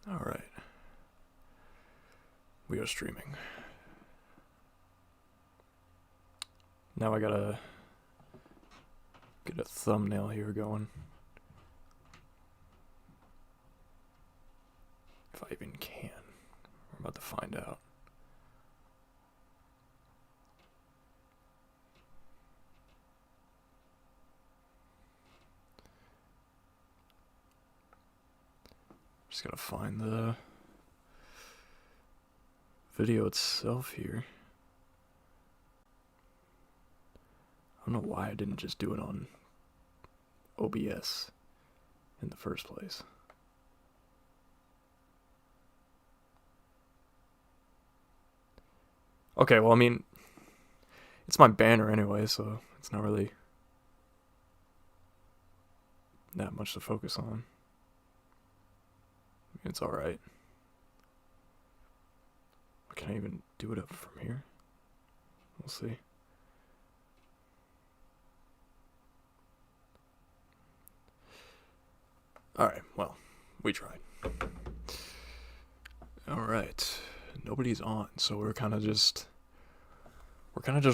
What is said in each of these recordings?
Alright. We are streaming. Now I gotta get a thumbnail here going. If I even can. We're about to find out. Just gotta find the video itself here. I don't know why I didn't just do it on OBS in the first place. Okay, well, I mean, it's my banner anyway, so it's not really that much to focus on. It's alright. Can I even do it up from here? We'll see. Alright, well, we tried. Alright. Nobody's on, so we're kind of just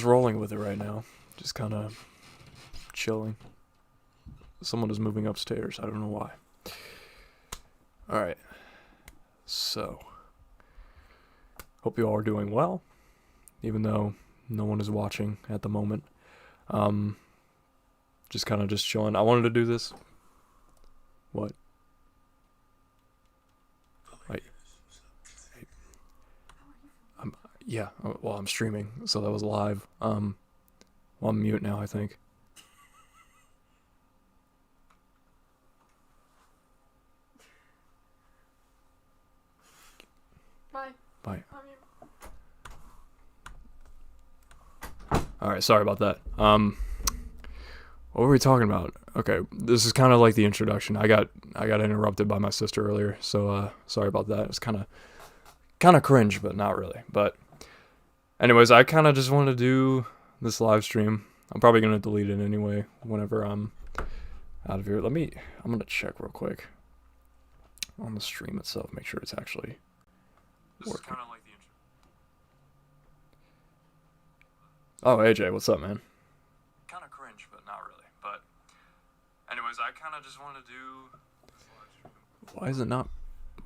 rolling with it right now. Just kind of chilling. Someone is moving upstairs. I don't know why. Alright. So, hope you all are doing well, even though no one is watching at the moment. Just kind of just chilling. I wanted to do this. What? Wait. Yeah, well, I'm streaming, so that was live. Well, I'm mute now, I think. Bye. Bye. Love you. Alright, sorry about that. What were we talking about? Okay, this is kind of like the introduction. I got interrupted by my sister earlier, so sorry about that. It's kind of cringe, but not really. But anyways, I kind of just want to do this live stream. I'm probably going to delete it anyway whenever I'm out of here. I'm going to check real quick on the stream itself, make sure it's actually working. This is kind of like the intro. Oh, AJ, what's up, man? Kind of cringe, but not really. But anyways, I kind of just want to do this live stream.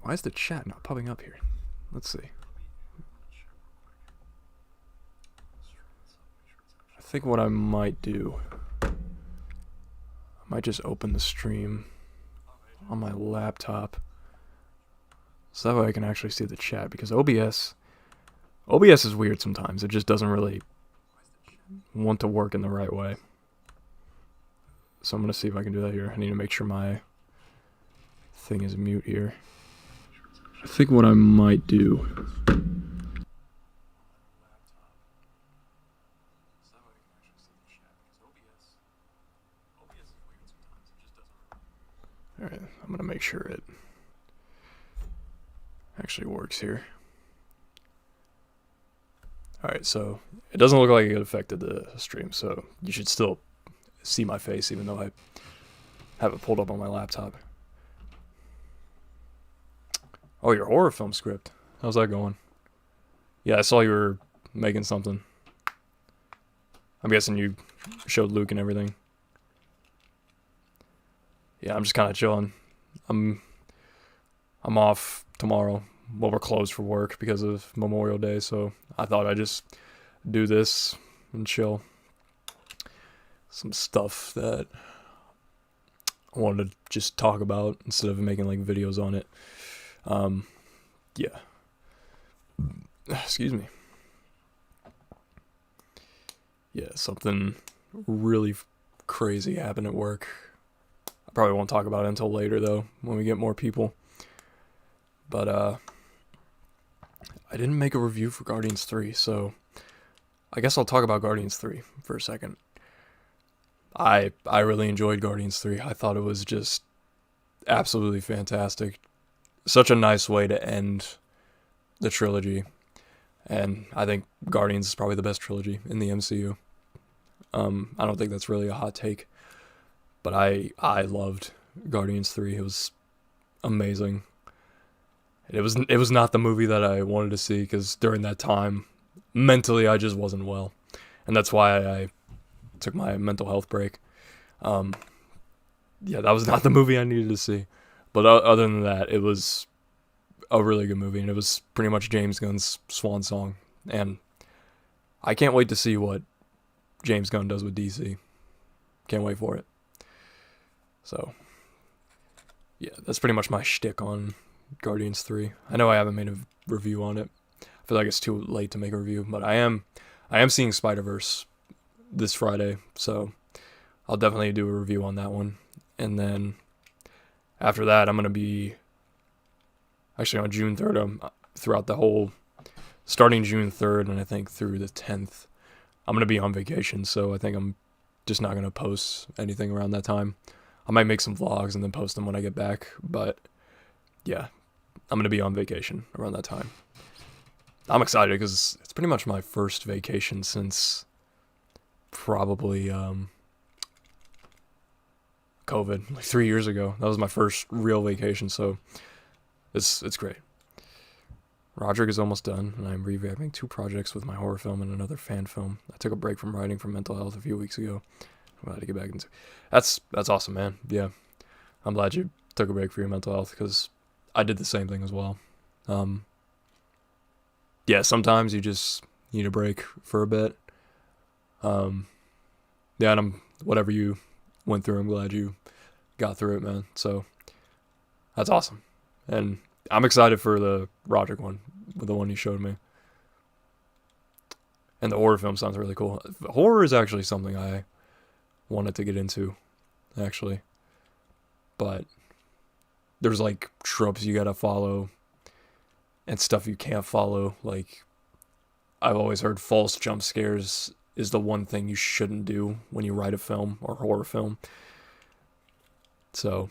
Why is the chat not popping up here? Let's see. I think what I might do, I might just open the stream on my laptop, so that way I can actually see the chat, because OBS is weird sometimes. It just doesn't really want to work in the right way. So I'm going to see if I can do that here. I need to make sure my thing is mute here. I think what I might do, alright, I'm going to make sure it actually works here. Alright, so it doesn't look like it affected the stream, so you should still see my face even though I have it pulled up on my laptop. Oh, your horror film script. How's that going? Yeah, I saw you were making something. I'm guessing you showed Luke and everything. Yeah, I'm just kind of chilling. I'm off tomorrow. Well, we're closed for work because of Memorial Day, so I thought I'd just do this and chill. Some stuff that I wanted to just talk about instead of making like videos on it. Yeah. Excuse me. Yeah, something really crazy happened at work. I probably won't talk about it until later though, when we get more people. But I didn't make a review for Guardians 3, so I guess I'll talk about Guardians 3 for a second. I really enjoyed Guardians 3. I thought it was just absolutely fantastic. Such a nice way to end the trilogy. And I think Guardians is probably the best trilogy in the MCU. I don't think that's really a hot take. But I loved Guardians 3. It was amazing. It was not the movie that I wanted to see because during that time, mentally I just wasn't well, and that's why I took my mental health break. Um, yeah, that was not the movie I needed to see. But other than that, it was a really good movie, and it was pretty much James Gunn's swan song. And I can't wait to see what James Gunn does with DC. Can't wait for it. So, yeah, that's pretty much my shtick on Guardians 3. I know I haven't made a review on it. I feel like it's too late to make a review, but I am seeing Spider-Verse this Friday, so I'll definitely do a review on that one. And then after that, I'm going to be actually on June 3rd, throughout the whole, starting June 3rd, and I think through the 10th, I'm going to be on vacation, so I think I'm just not going to post anything around that time. I might make some vlogs and then post them when I get back, but yeah, I'm going to be on vacation around that time. I'm excited because it's pretty much my first vacation since probably COVID, like 3 years ago. That was my first real vacation, so it's great. Roderick is almost done, and I'm revamping 2 projects with my horror film and another fan film. I took a break from writing for mental health a few weeks ago. I'm glad to get back into. That's awesome, man. Yeah, I'm glad you took a break for your mental health because I did the same thing as well. Yeah, sometimes you just need a break for a bit. Yeah, and whatever you went through, I'm glad you got through it, man. So that's awesome, and I'm excited for the Roderick one, the one you showed me. And the horror film sounds really cool. Horror is actually something I wanted to get into, actually. But there's like tropes you gotta follow and stuff you can't follow. Like, I've always heard false jump scares is the one thing you shouldn't do when you write a film or horror film. So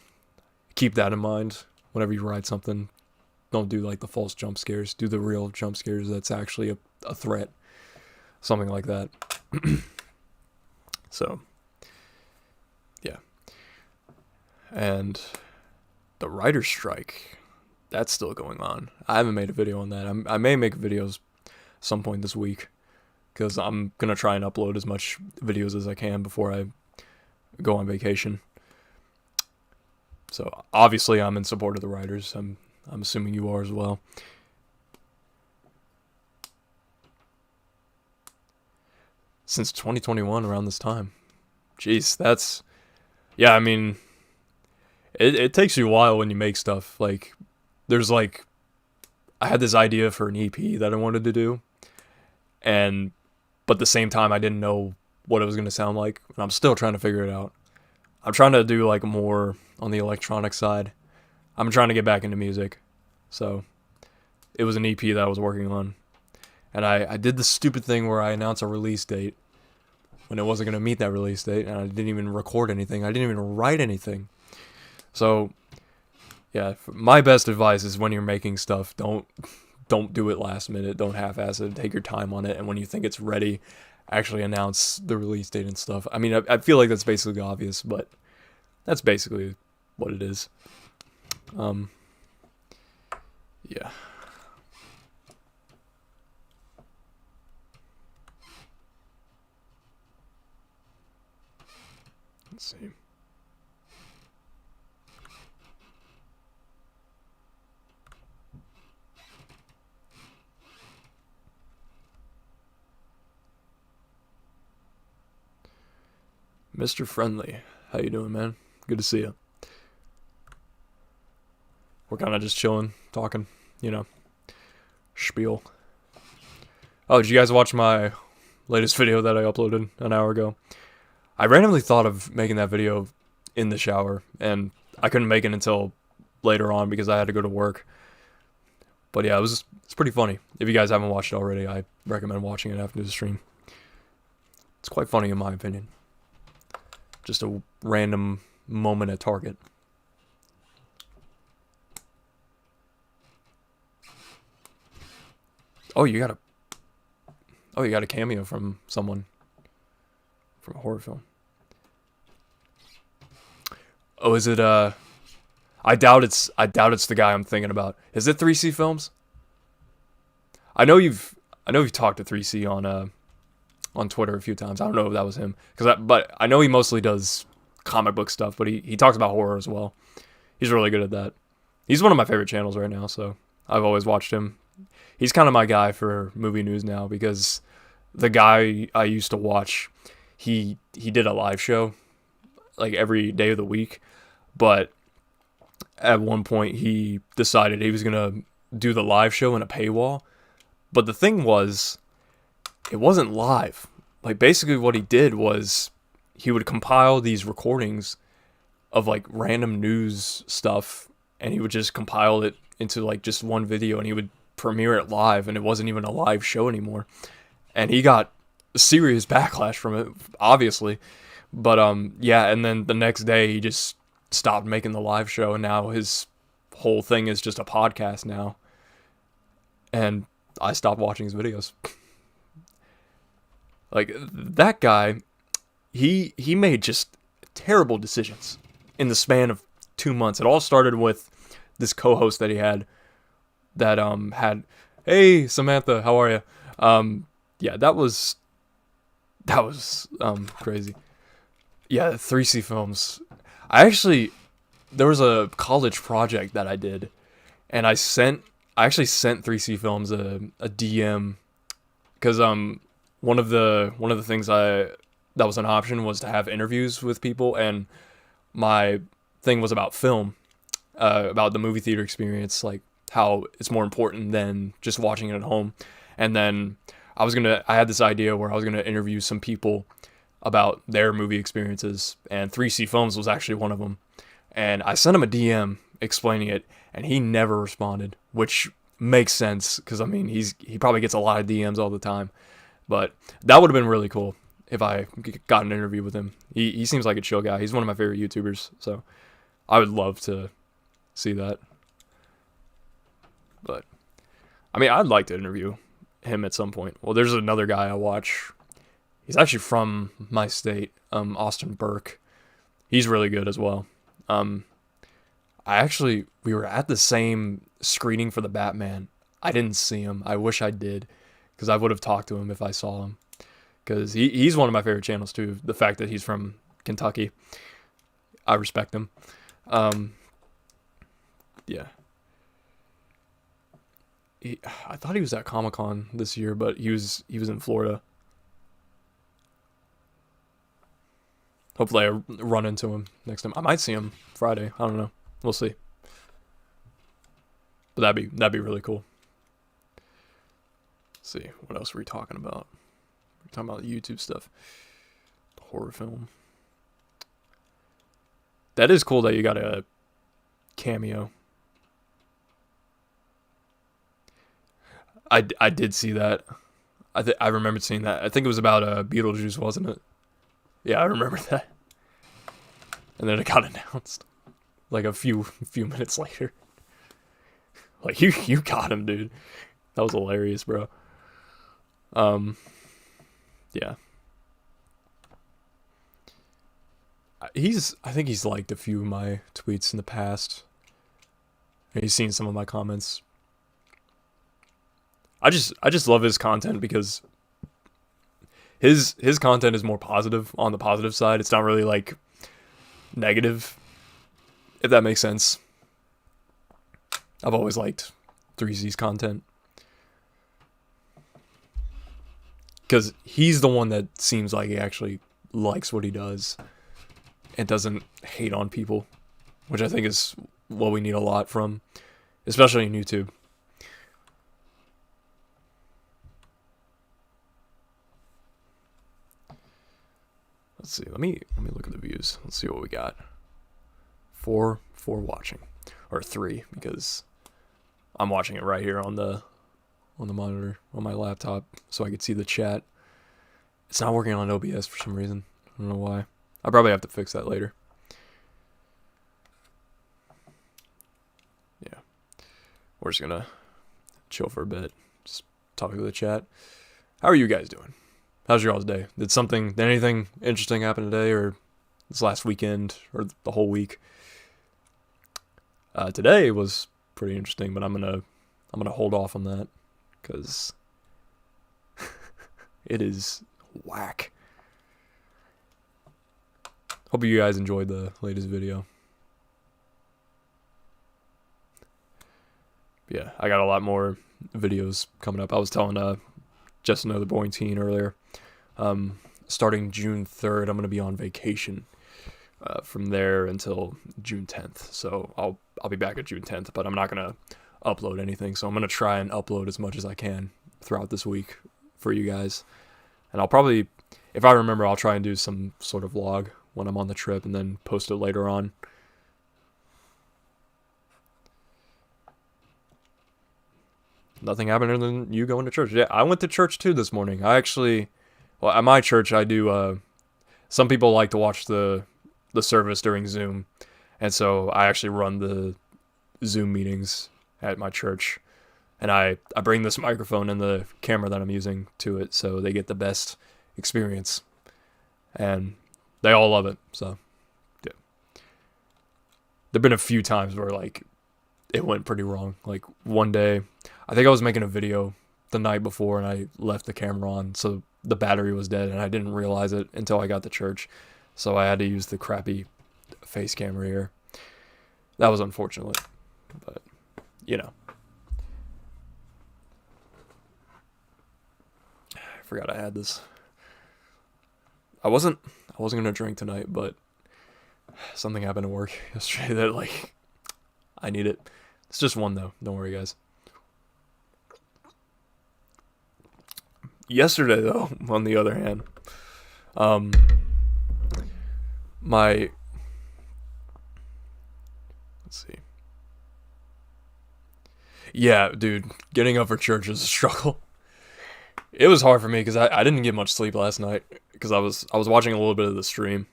keep that in mind whenever you write something. Don't do like the false jump scares. Do the real jump scares that's actually a threat. Something like that. So, yeah. And the writer's strike, that's still going on. I haven't made a video on that. I may make videos some point this week because I'm going to try and upload as much videos as I can before I go on vacation. So, obviously, I'm in support of the writers. I'm assuming you are as well. Since 2021, around this time. Jeez, that's... Yeah, I mean... It takes you a while when you make stuff. Like, there's like... I had this idea for an EP that I wanted to do. But at the same time, I didn't know what it was going to sound like. And I'm still trying to figure it out. I'm trying to do like more on the electronic side. I'm trying to get back into music. So, it was an EP that I was working on. And I did the stupid thing where I announced a release date when it wasn't going to meet that release date. And I didn't even record anything. I didn't even write anything. So, yeah, my best advice is when you're making stuff, don't do it last minute. Don't half-ass it. Take your time on it. And when you think it's ready, actually announce the release date and stuff. I mean, I feel like that's basically obvious, but that's basically what it is. Yeah. Let's see. Mr. Friendly, how you doing, man? Good to see you. We're kind of just chilling, talking, spiel. Oh, did you guys watch my latest video that I uploaded an hour ago? I randomly thought of making that video in the shower, and I couldn't make it until later on because I had to go to work. But yeah, it's pretty funny. If you guys haven't watched it already, I recommend watching it after the stream. It's quite funny in my opinion. Just a random moment at Target. Oh, you got a cameo from someone from a horror film. Oh, is it I I doubt it's the guy I'm thinking about. Is it 3C Films? I know you've talked to 3C on Twitter a few times. I don't know if that was him, but I know he mostly does comic book stuff, but he talks about horror as well. He's really good at that. He's one of my favorite channels right now, so I've always watched him. He's kind of my guy for movie news now, because the guy I used to watch, he did a live show like every day of the week, but at one point he decided he was gonna do the live show in a paywall. But the thing was, it wasn't live. Like, basically what he did was he would compile these recordings of like random news stuff, and he would just compile it into like just one video, and he would premiere it live, and it wasn't even a live show anymore. And he got serious backlash from it, obviously. But yeah, and then the next day he just stopped making the live show, and now his whole thing is just a podcast now. And I stopped watching his videos. Like, that guy, he made just terrible decisions in the span of 2 months. It all started with this co-host that he had that had, hey Samantha, how are you? Yeah, that was crazy. Yeah, 3C Films. There was a college project that I did, and I actually sent 3C Films a DM, because one of the things that was an option was to have interviews with people, and my thing was about film, about the movie theater experience, like how it's more important than just watching it at home. And then I had this idea where I was gonna interview some people about their movie experiences, and 3C Films was actually one of them. And I sent him a DM explaining it, and he never responded, which makes sense, because I mean he probably gets a lot of DMs all the time. But that would have been really cool if I got an interview with him. He seems like a chill guy. He's one of my favorite YouTubers, so I would love to see that. But I mean, I'd like to interview him at some point. Well, there's another guy I watch. He's actually from my state, Austin Burke. He's really good as well. We were at the same screening for the Batman. I didn't see him. I wish I did, because I would have talked to him if I saw him. Because he's one of my favorite channels too. The fact that he's from Kentucky, I respect him. Yeah. I thought he was at Comic-Con this year, but he was in Florida. Hopefully I run into him next time. I might see him Friday. I don't know. We'll see. But that'd be really cool. Let's see, what else were we talking about? We're talking about YouTube stuff. Horror film. That is cool that you got a cameo. I did see that. I remembered seeing that. I think it was about Beetlejuice, wasn't it? Yeah, I remember that. And then it got announced like a few minutes later. Like, you got him, dude. That was hilarious, bro. Yeah. I think he's liked a few of my tweets in the past. And he's seen some of my comments. I just love his content, because his content is more positive, on the positive side. It's not really like negative, if that makes sense. I've always liked 3C's content, because he's the one that seems like he actually likes what he does and doesn't hate on people, which I think is what we need a lot from, especially in YouTube. Let's see. Let me look at the views. Let's see what we got. 4 watching, or 3, because I'm watching it right here on the monitor on my laptop, so I could see the chat. It's not working on OBS for some reason. I don't know why. I probably have to fix that later. Yeah, we're just gonna chill for a bit, just talk to the chat. How are you guys doing? How's your all's day? Did anything interesting happen today, or this last weekend, or the whole week? Today was pretty interesting, but I'm gonna hold off on that because it is whack. Hope you guys enjoyed the latest video. Yeah, I got a lot more videos coming up. I was telling Just Another Boring Teen earlier. Starting June 3rd, I'm gonna be on vacation. From there until June 10th. So I'll be back at June 10th, but I'm not gonna upload anything. So I'm gonna try and upload as much as I can throughout this week for you guys. And I'll probably, if I remember, I'll try and do some sort of vlog when I'm on the trip and then post it later on. Nothing happened other than you going to church. Yeah, I went to church too this morning. I actually, well, at my church, I do. Some people like to watch the service during Zoom, and so I actually run the Zoom meetings at my church, and I bring this microphone and the camera that I'm using to it, so they get the best experience, and they all love it. So, yeah. There've been a few times where like it went pretty wrong. Like one day, I think I was making a video the night before, and I left the camera on, so the battery was dead, and I didn't realize it until I got to church. So I had to use the crappy face camera here. That was unfortunate, but you know. I forgot I had this. I wasn't gonna drink tonight, but something happened at work yesterday that like I need it. It's just one though. Don't worry, guys. Yesterday though, on the other hand, let's see. Yeah, dude, getting up for church is a struggle. It was hard for me because I didn't get much sleep last night because I was watching a little bit of the stream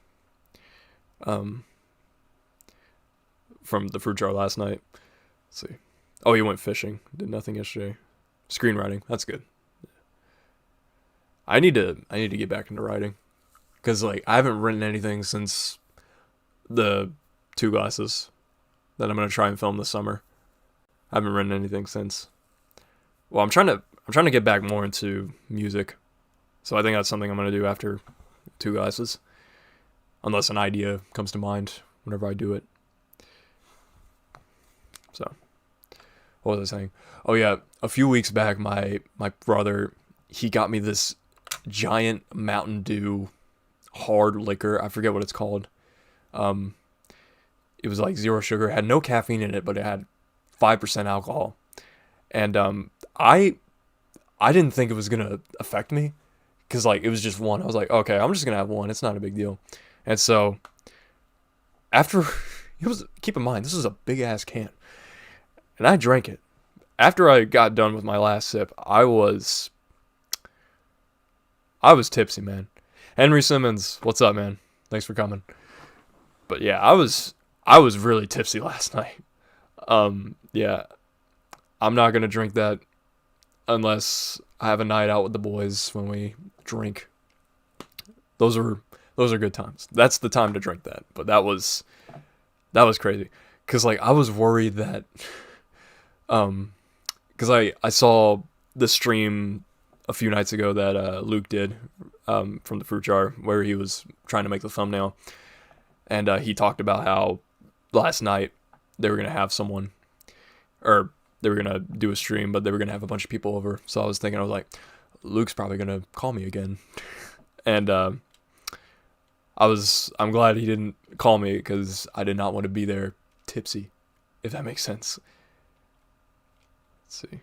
from the fruit jar last night. Let's see. Oh, he went fishing. Did nothing yesterday. Screenwriting. That's good. I need to get back into writing because like I haven't written anything since the 2 glasses that I'm gonna try and film this summer. I haven't written anything since. Well, I'm trying to get back more into music, so I think that's something I'm gonna do after 2 glasses, unless an idea comes to mind whenever I do it. So, what was I saying? Oh yeah, a few weeks back, my brother, he got me this giant Mountain Dew hard liquor. I forget what it's called. It was like 0 sugar, it had no caffeine in it, but it had 5% alcohol. And I didn't think it was gonna affect me, cause like it was just one. I was like, okay, I'm just gonna have one. It's not a big deal. And so after keep in mind this is a big ass can, and I drank it. After I got done with my last sip, I was tipsy, man. Henry Simmons, what's up, man? Thanks for coming. But yeah, I was really tipsy last night. Yeah, I'm not gonna drink that unless I have a night out with the boys when we drink. Those are good times. That's the time to drink that. But that was crazy, cause like I was worried that, cause I saw the stream a few nights ago that Luke did from the fruit jar where he was trying to make the thumbnail, and he talked about how last night they were gonna have someone, or they were gonna do a stream, but they were gonna have a bunch of people over. So I was like, Luke's probably gonna call me again, and I'm glad he didn't call me because I did not want to be there tipsy, if that makes sense. Let's see.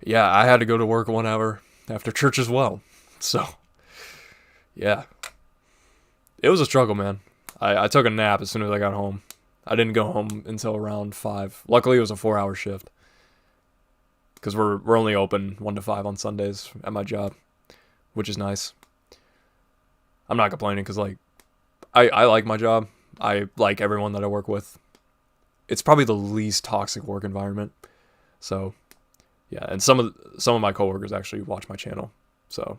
Yeah, I had to go to work 1 hour after church as well. So, yeah. It was a struggle, man. I took a nap as soon as I got home. I didn't go home until around 5. Luckily, it was a 4-hour shift, because we're only open 1 to 5 on Sundays at my job, which is nice. I'm not complaining because like I like my job. I like everyone that I work with. It's probably the least toxic work environment. So, yeah, and some of my coworkers actually watch my channel, so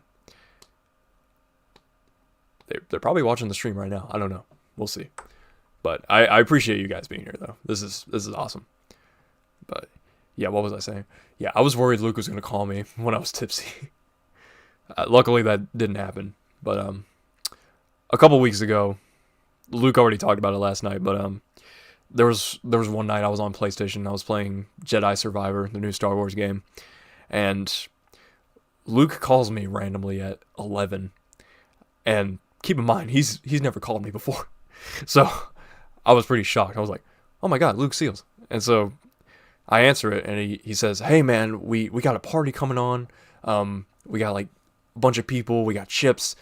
they're probably watching the stream right now. I don't know. We'll see. But I appreciate you guys being here though. This is awesome. But yeah, what was I saying? Yeah, I was worried Luke was gonna call me when I was tipsy. Luckily that didn't happen. But a couple weeks ago, Luke already talked about it last night. But there was one night I was on PlayStation. I was playing Jedi Survivor, the new Star Wars game, and Luke calls me randomly at 11. And keep in mind, he's never called me before, so I was pretty shocked. I was like, "Oh my God, Luke Seals!" And so I answer it, and he says, "Hey man, we got a party coming on. We got like a bunch of people. We got chips.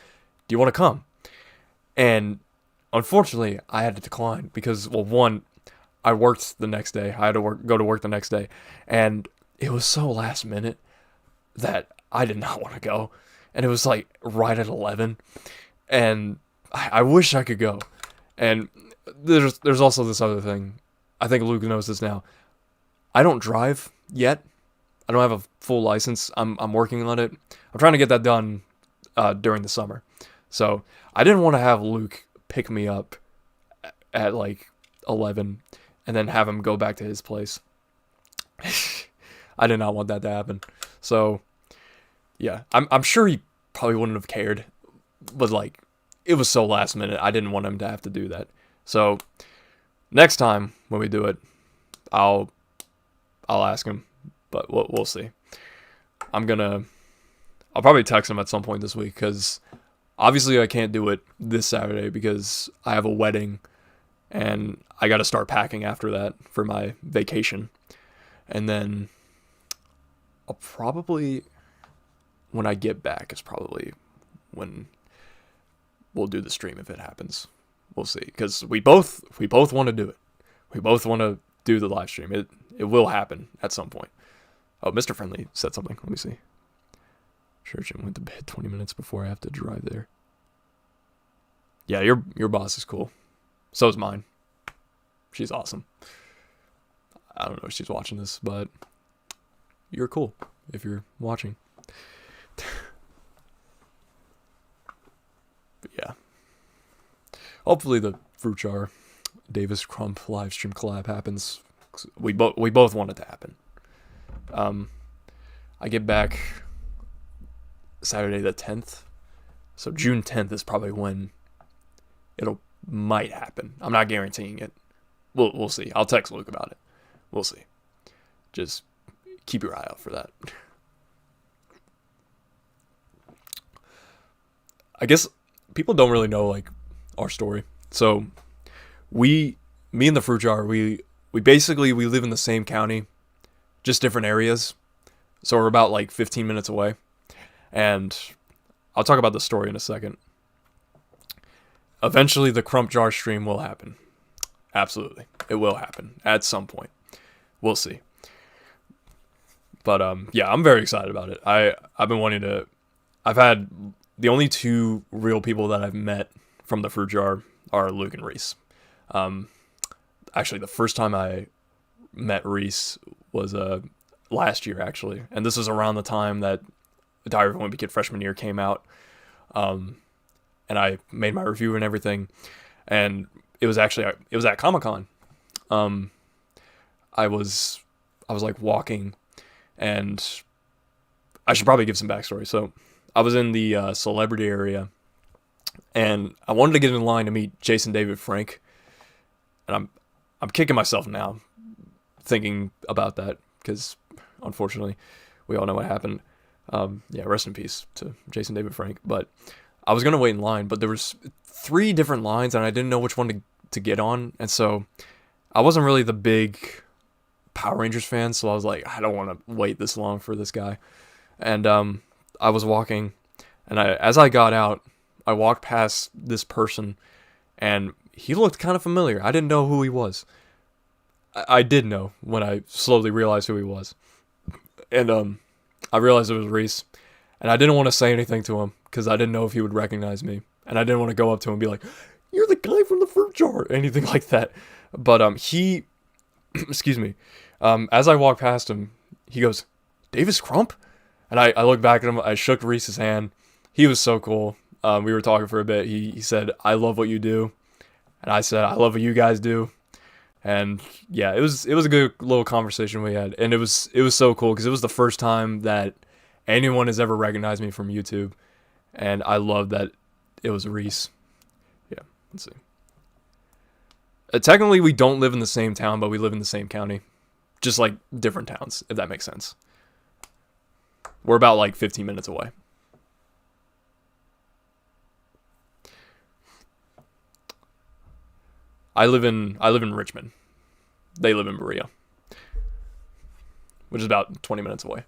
Do you want to come?" And unfortunately, I had to decline because, well, one, I worked the next day. I had to go to work the next day, and it was so last minute that I did not want to go, and it was like right at 11, and I wish I could go. And there's also this other thing. I think Luke knows this now. I don't drive yet. I don't have a full license. I'm working on it. I'm trying to get that done during the summer. So I didn't want to have Luke pick me up at like 11 and then have him go back to his place. I did not want that to happen. So yeah, I'm sure he probably wouldn't have cared, but like it was so last minute. I didn't want him to have to do that. So next time when we do it, I'll ask him, but we'll see. I'll probably text him at some point this week because obviously I can't do it this Saturday because I have a wedding and I got to start packing after that for my vacation. And then I'll probably, when I get back, is probably when we'll do the stream if it happens. We'll see, because we both want to do it. We both want to do the live stream. It will happen at some point. Oh, Mr. Friendly said something. Let me see. Church and went to bed 20 minutes before I have to drive there. Yeah, your boss is cool. So is mine. She's awesome. I don't know if she's watching this, but you're cool if you're watching. But yeah. Hopefully the Fruit Jar Davis Crump live stream collab happens. We both want it to happen. I get back Saturday the 10th. So June 10th is probably when might happen. I'm not guaranteeing it. We'll see. I'll text Luke about it. We'll see. Just keep your eye out for that. I guess people don't really know like our story. So me and the Fruit Jar, we live in the same county, just different areas. So we're about like 15 minutes away. And I'll talk about the story in a second. Eventually the Crump Jar stream will happen. Absolutely. It will happen at some point. We'll see. But yeah, I'm very excited about it. I've had the only two real people that I've met from the Fruit Jar are Luke and Reese. Actually, the first time I met Reese was last year, actually. And this was around the time that Diary of a Wimpy Kid freshman year came out. And I made my review and everything. And it was at Comic-Con. I was like walking, and I should probably give some backstory. So I was in the celebrity area, and I wanted to get in line to meet Jason David Frank. And I'm kicking myself now thinking about that because unfortunately we all know what happened. Yeah, rest in peace to Jason David Frank. But I was gonna wait in line, but there was 3 different lines, and I didn't know which one to get on, and so I wasn't really the big Power Rangers fan, so I was like, I don't want to wait this long for this guy. And I was walking, and as I got out, I walked past this person, and he looked kind of familiar. I didn't know who he was. I did know when I slowly realized who he was. And I realized it was Reese, and I didn't want to say anything to him because I didn't know if he would recognize me, and I didn't want to go up to him and be like, "You're the guy from the Fruit Jar," anything like that. But he, excuse me, as I walked past him, he goes, "Davis Crump?" And I looked back at him. I shook Reese's hand. He was so cool. We were talking for a bit. He said, "I love what you do," And I said, I love what you guys do. And yeah, it was a good little conversation we had, and it was so cool because it was the first time that anyone has ever recognized me from YouTube, and I love that it was Reese. Yeah, let's see. Technically, we don't live in the same town, but we live in the same county, just like different towns, if that makes sense. We're about like 15 minutes away. I live in Richmond. They live in Berea, which is about 20 minutes away.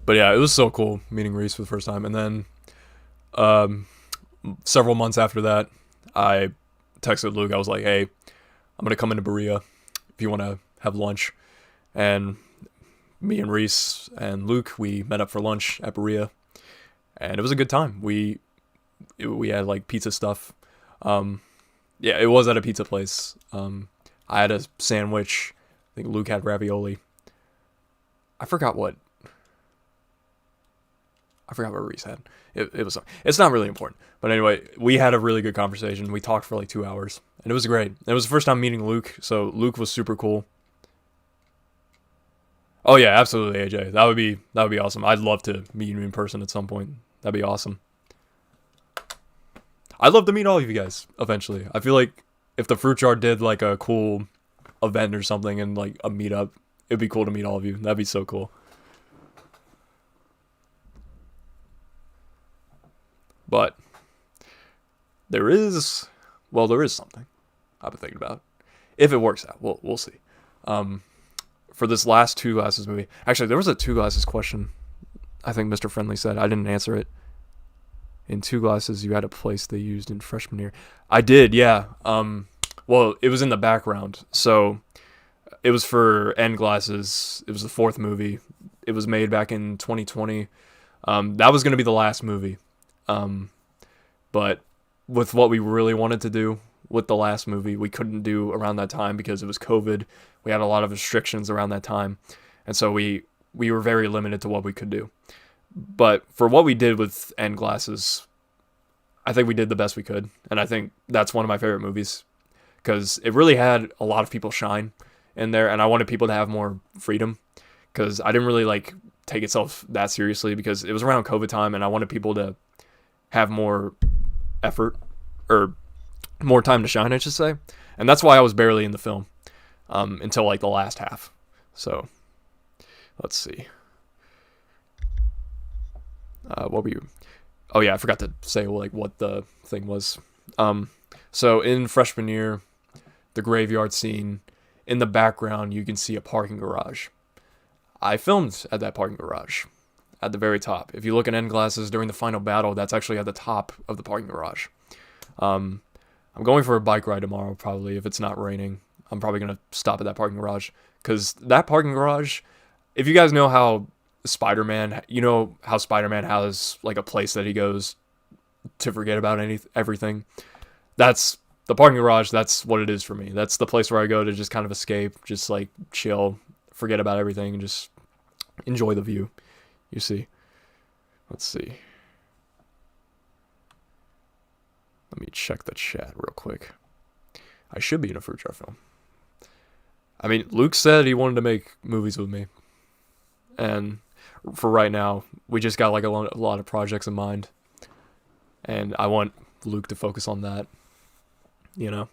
But yeah, it was so cool meeting Reese for the first time. And then um, several months after that, I texted Luke. I was like, "Hey, I'm gonna come into Berea if you want to have lunch." And me and Reese and Luke, we met up for lunch at Berea, and it was a good time. We had like pizza stuff. Um, yeah, it was at a pizza place. I had a sandwich. I think Luke had ravioli. I forgot what I forgot what Reese had. It was. It's not really important. But anyway, we had a really good conversation. We talked for like 2 hours, and it was great. It was the first time meeting Luke, so Luke was super cool. Oh yeah, absolutely, AJ. That would be awesome. I'd love to meet you in person at some point. That'd be awesome. I'd love to meet all of you guys eventually. I feel like if the fruit jar did like a cool event or something and like a meetup, it'd be cool to meet all of you. That'd be so cool. But there is something I've been thinking about. If it works out, we'll see. Um, for this last Two Glasses movie, actually, there was a Two Glasses question. I think Mr. Friendly said I didn't answer it. In Two Glasses, you had a place they used in freshman year. I did, yeah. Well, it was in the background, so it was for End Glasses. It was the fourth movie. It was made back in 2020. That was gonna be the last movie. Um, but with what we really wanted to do with the last movie, we couldn't do around that time because it was COVID. We had a lot of restrictions around that time, and so we were very limited to what we could do. But for what we did with End Glasses, I think we did the best we could, and I think that's one of my favorite movies because it really had a lot of people shine in there, and I wanted people to have more freedom because I didn't really like take itself that seriously because it was around COVID time, and I wanted people to have more effort or more time to shine, I should say. And that's why I was barely in the film until like the last half. So let's see. What were you? Oh yeah, I forgot to say like what the thing was. So in freshman year, the graveyard scene, in the background you can see a parking garage. I filmed at that parking garage at the very top. If you look at End Glasses during the final battle, that's actually at the top of the parking garage. Um, I'm going for a bike ride tomorrow, probably, if it's not raining. I'm probably going to stop at that parking garage. Because that parking garage, if you guys know how Spider-Man, you know how Spider-Man has like a place that he goes to forget about everything? That's the parking garage. That's what it is for me. That's the place where I go to just kind of escape, just like chill, forget about everything, and just enjoy the view. You see. Let's see. Let me check the chat real quick. I should be in a fruit jar film. I mean, Luke said he wanted to make movies with me. And for right now, we just got like a lot of projects in mind. And I want Luke to focus on that, you know?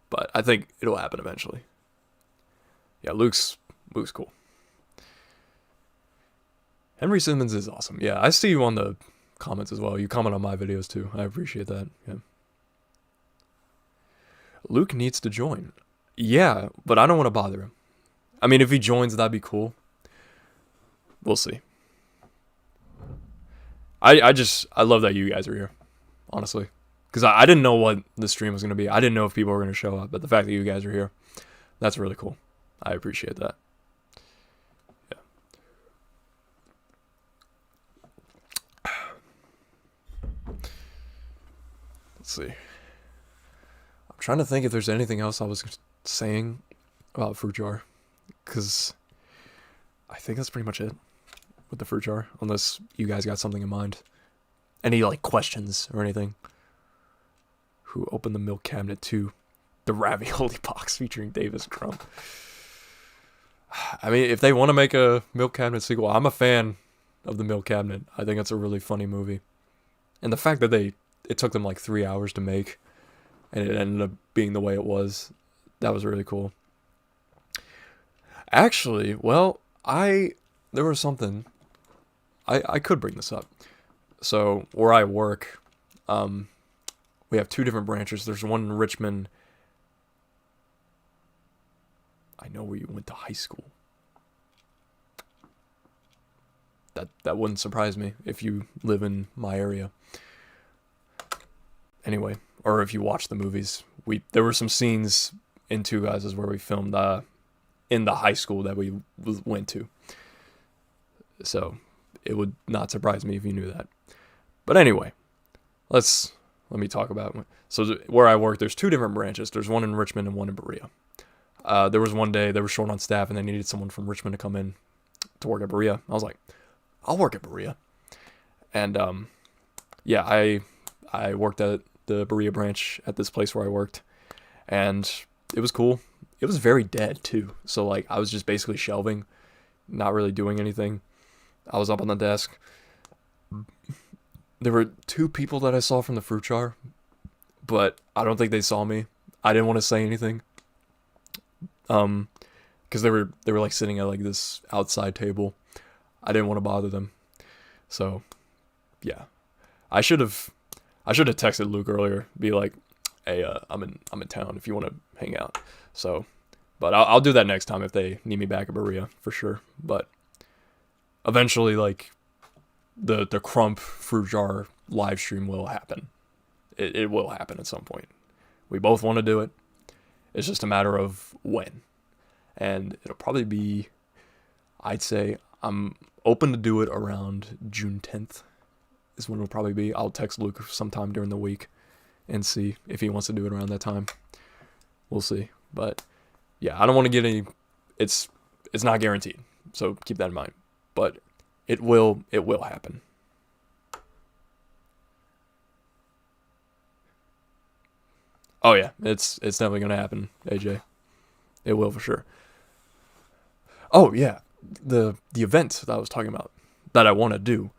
But I think it'll happen eventually. Yeah, Luke's cool. Henry Simmons is awesome. Yeah, I see you on the comments as well. You comment on my videos too. I appreciate that. Yeah. Luke needs to join. Yeah, but I don't want to bother him. I mean, if he joins, that'd be cool. We'll see. I love that you guys are here, honestly. Because I didn't know what the stream was going to be. I didn't know if people were going to show up. But the fact that you guys are here, that's really cool. I appreciate that. Yeah. Let's see. I'm trying to think if there's anything else I was saying about Fruit Jar. Because I think that's pretty much it. with the fruit jar, unless you guys got something in mind. Any like questions or anything? Who opened the milk cabinet to the ravioli box featuring Davis Crump? I mean, if they want to make a milk cabinet sequel, I'm a fan of the milk cabinet. I think it's a really funny movie, and the fact that it took them like 3 hours to make, and it ended up being the way it was, that was really cool. Actually, well, there was something I could bring this up. So where I work, we have two different branches. There's one in Richmond. I know where you went to high school. That wouldn't surprise me if you live in my area. Anyway, or if you watch the movies, there were some scenes in Two Guys where we filmed in the high school that we went to. So it would not surprise me if you knew that. But anyway, let me talk about. So where I work, there's two different branches. There's one in Richmond and one in Berea. There was one day they were short on staff and they needed someone from Richmond to come in to work at Berea. I was like, I'll work at Berea. And yeah, I worked at the Berea branch at this place where I worked, and it was cool. It was very dead too. So like I was just basically shelving, not really doing anything. I was up on the desk. There were two people that I saw from the fruit jar, but I don't think they saw me. I didn't want to say anything. Because they were like sitting at like this outside table. I didn't want to bother them. So, yeah. I should have texted Luke earlier, be like, "Hey, I'm in town if you want to hang out." So, but I'll do that next time if they need me back at Berea for sure. But eventually, like the Crump fruit jar live stream will happen. It will happen at some point. We both want to do it. It's just a matter of when. And it'll probably be, I'd say, I'm open to do it around June 10th is when it'll probably be. I'll text Luke sometime during the week and see if he wants to do it around that time. We'll see. But yeah, I don't want to get any, it's not guaranteed. So keep that in mind. But it will happen. Oh yeah, it's definitely gonna happen, AJ. It will for sure. Oh yeah, the event that I was talking about that I want to do.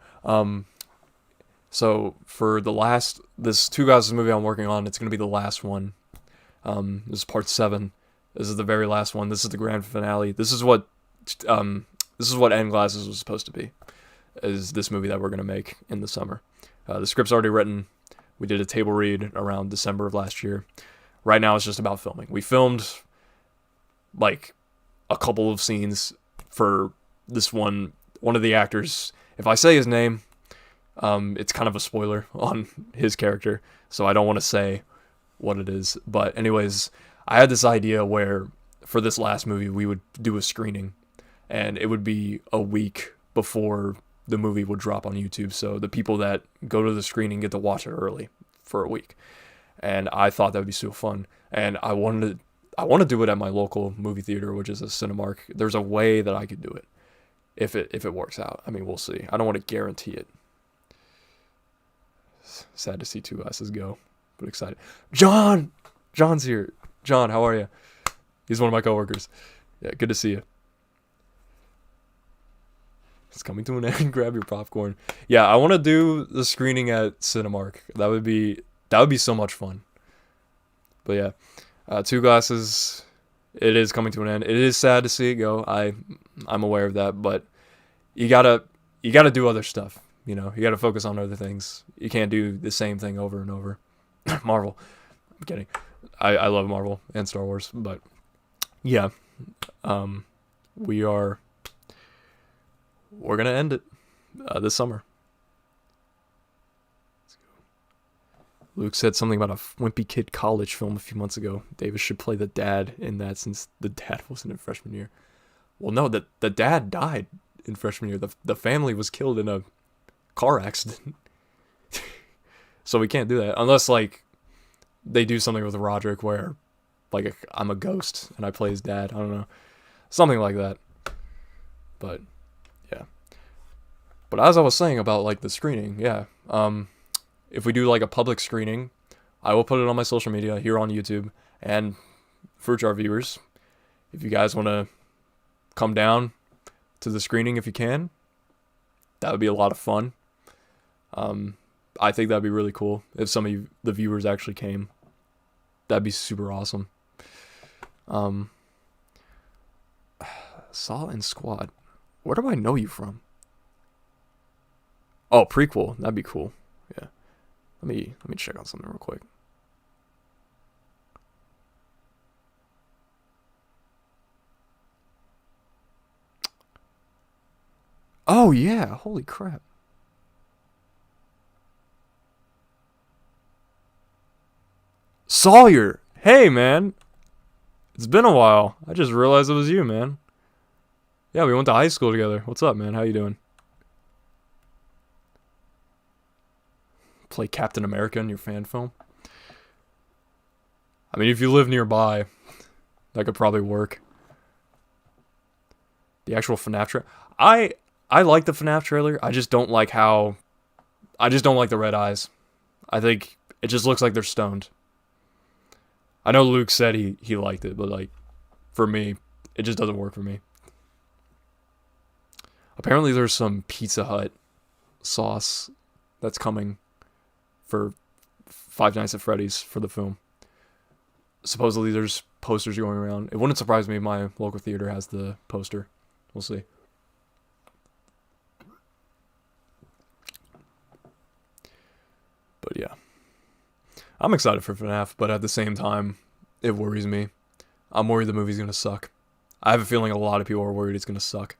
So for this Two Guys movie I'm working on, it's gonna be the last one. This is part 7. This is the very last one. This is the grand finale. This is what End Glasses was supposed to be. Is this movie that we're gonna make in the summer? The script's already written. We did a table read around December of last year. Right now it's just about filming. We filmed like a couple of scenes for this one of the actors. If I say his name, it's kind of a spoiler on his character, so I don't want to say what it is. But anyways, I had this idea where for this last movie we would do a screening, and it would be a week before the movie would drop on YouTube, so the people that go to the screening get to watch it early for a week. And I thought that would be so fun, and I want to do it at my local movie theater, which is a Cinemark. There's a way that I could do it if it works out. I mean, we'll see. I don't want to guarantee it. Sad to see Two Glasses go, but excited. John's here. John, how are you? He's one of my coworkers. Yeah, good to see you. It's coming to an end. Grab your popcorn. Yeah, I want to do the screening at Cinemark. That would be so much fun. But yeah, Two Glasses, it is coming to an end. It is sad to see it go. I'm aware of that, but you gotta do other stuff. You know, you gotta focus on other things. You can't do the same thing over and over. Marvel. I'm kidding. I love Marvel and Star Wars, but yeah, we're gonna end it this summer. Luke said something about a Wimpy Kid college film a few months ago. Davis should play the dad in that since the dad wasn't in freshman year. Well, no, the dad died in freshman year. The family was killed in a car accident. So we can't do that unless like they do something with Roderick where like I'm a ghost and I play his dad. I don't know, something like that. But yeah, But as I was saying about like the screening, yeah. If we do like a public screening, I will put it on my social media here on YouTube. And for our viewers, if you guys want to come down to the screening if you can, that would be a lot of fun. I think that'd be really cool if some of you, the viewers actually came. That'd be super awesome. Saw and Squad. Where do I know you from? Oh, prequel. That'd be cool. Yeah. Let me check out something real quick. Oh yeah, holy crap. Sawyer. Hey man. It's been a while. I just realized it was you, man. Yeah, we went to high school together. What's up, man? How you doing? Play Captain America in your fan film? I mean, if you live nearby, that could probably work. The actual FNAF trailer. I like the FNAF trailer. I just don't like the red eyes. I think it just looks like they're stoned. I know Luke said he liked it, but like for me, it just doesn't work for me. Apparently there's some Pizza Hut sauce that's coming for Five Nights at Freddy's for the film. Supposedly there's posters going around. It wouldn't surprise me if my local theater has the poster. We'll see. But yeah. I'm excited for FNAF, but at the same time, it worries me. I'm worried the movie's gonna suck. I have a feeling a lot of people are worried it's gonna suck.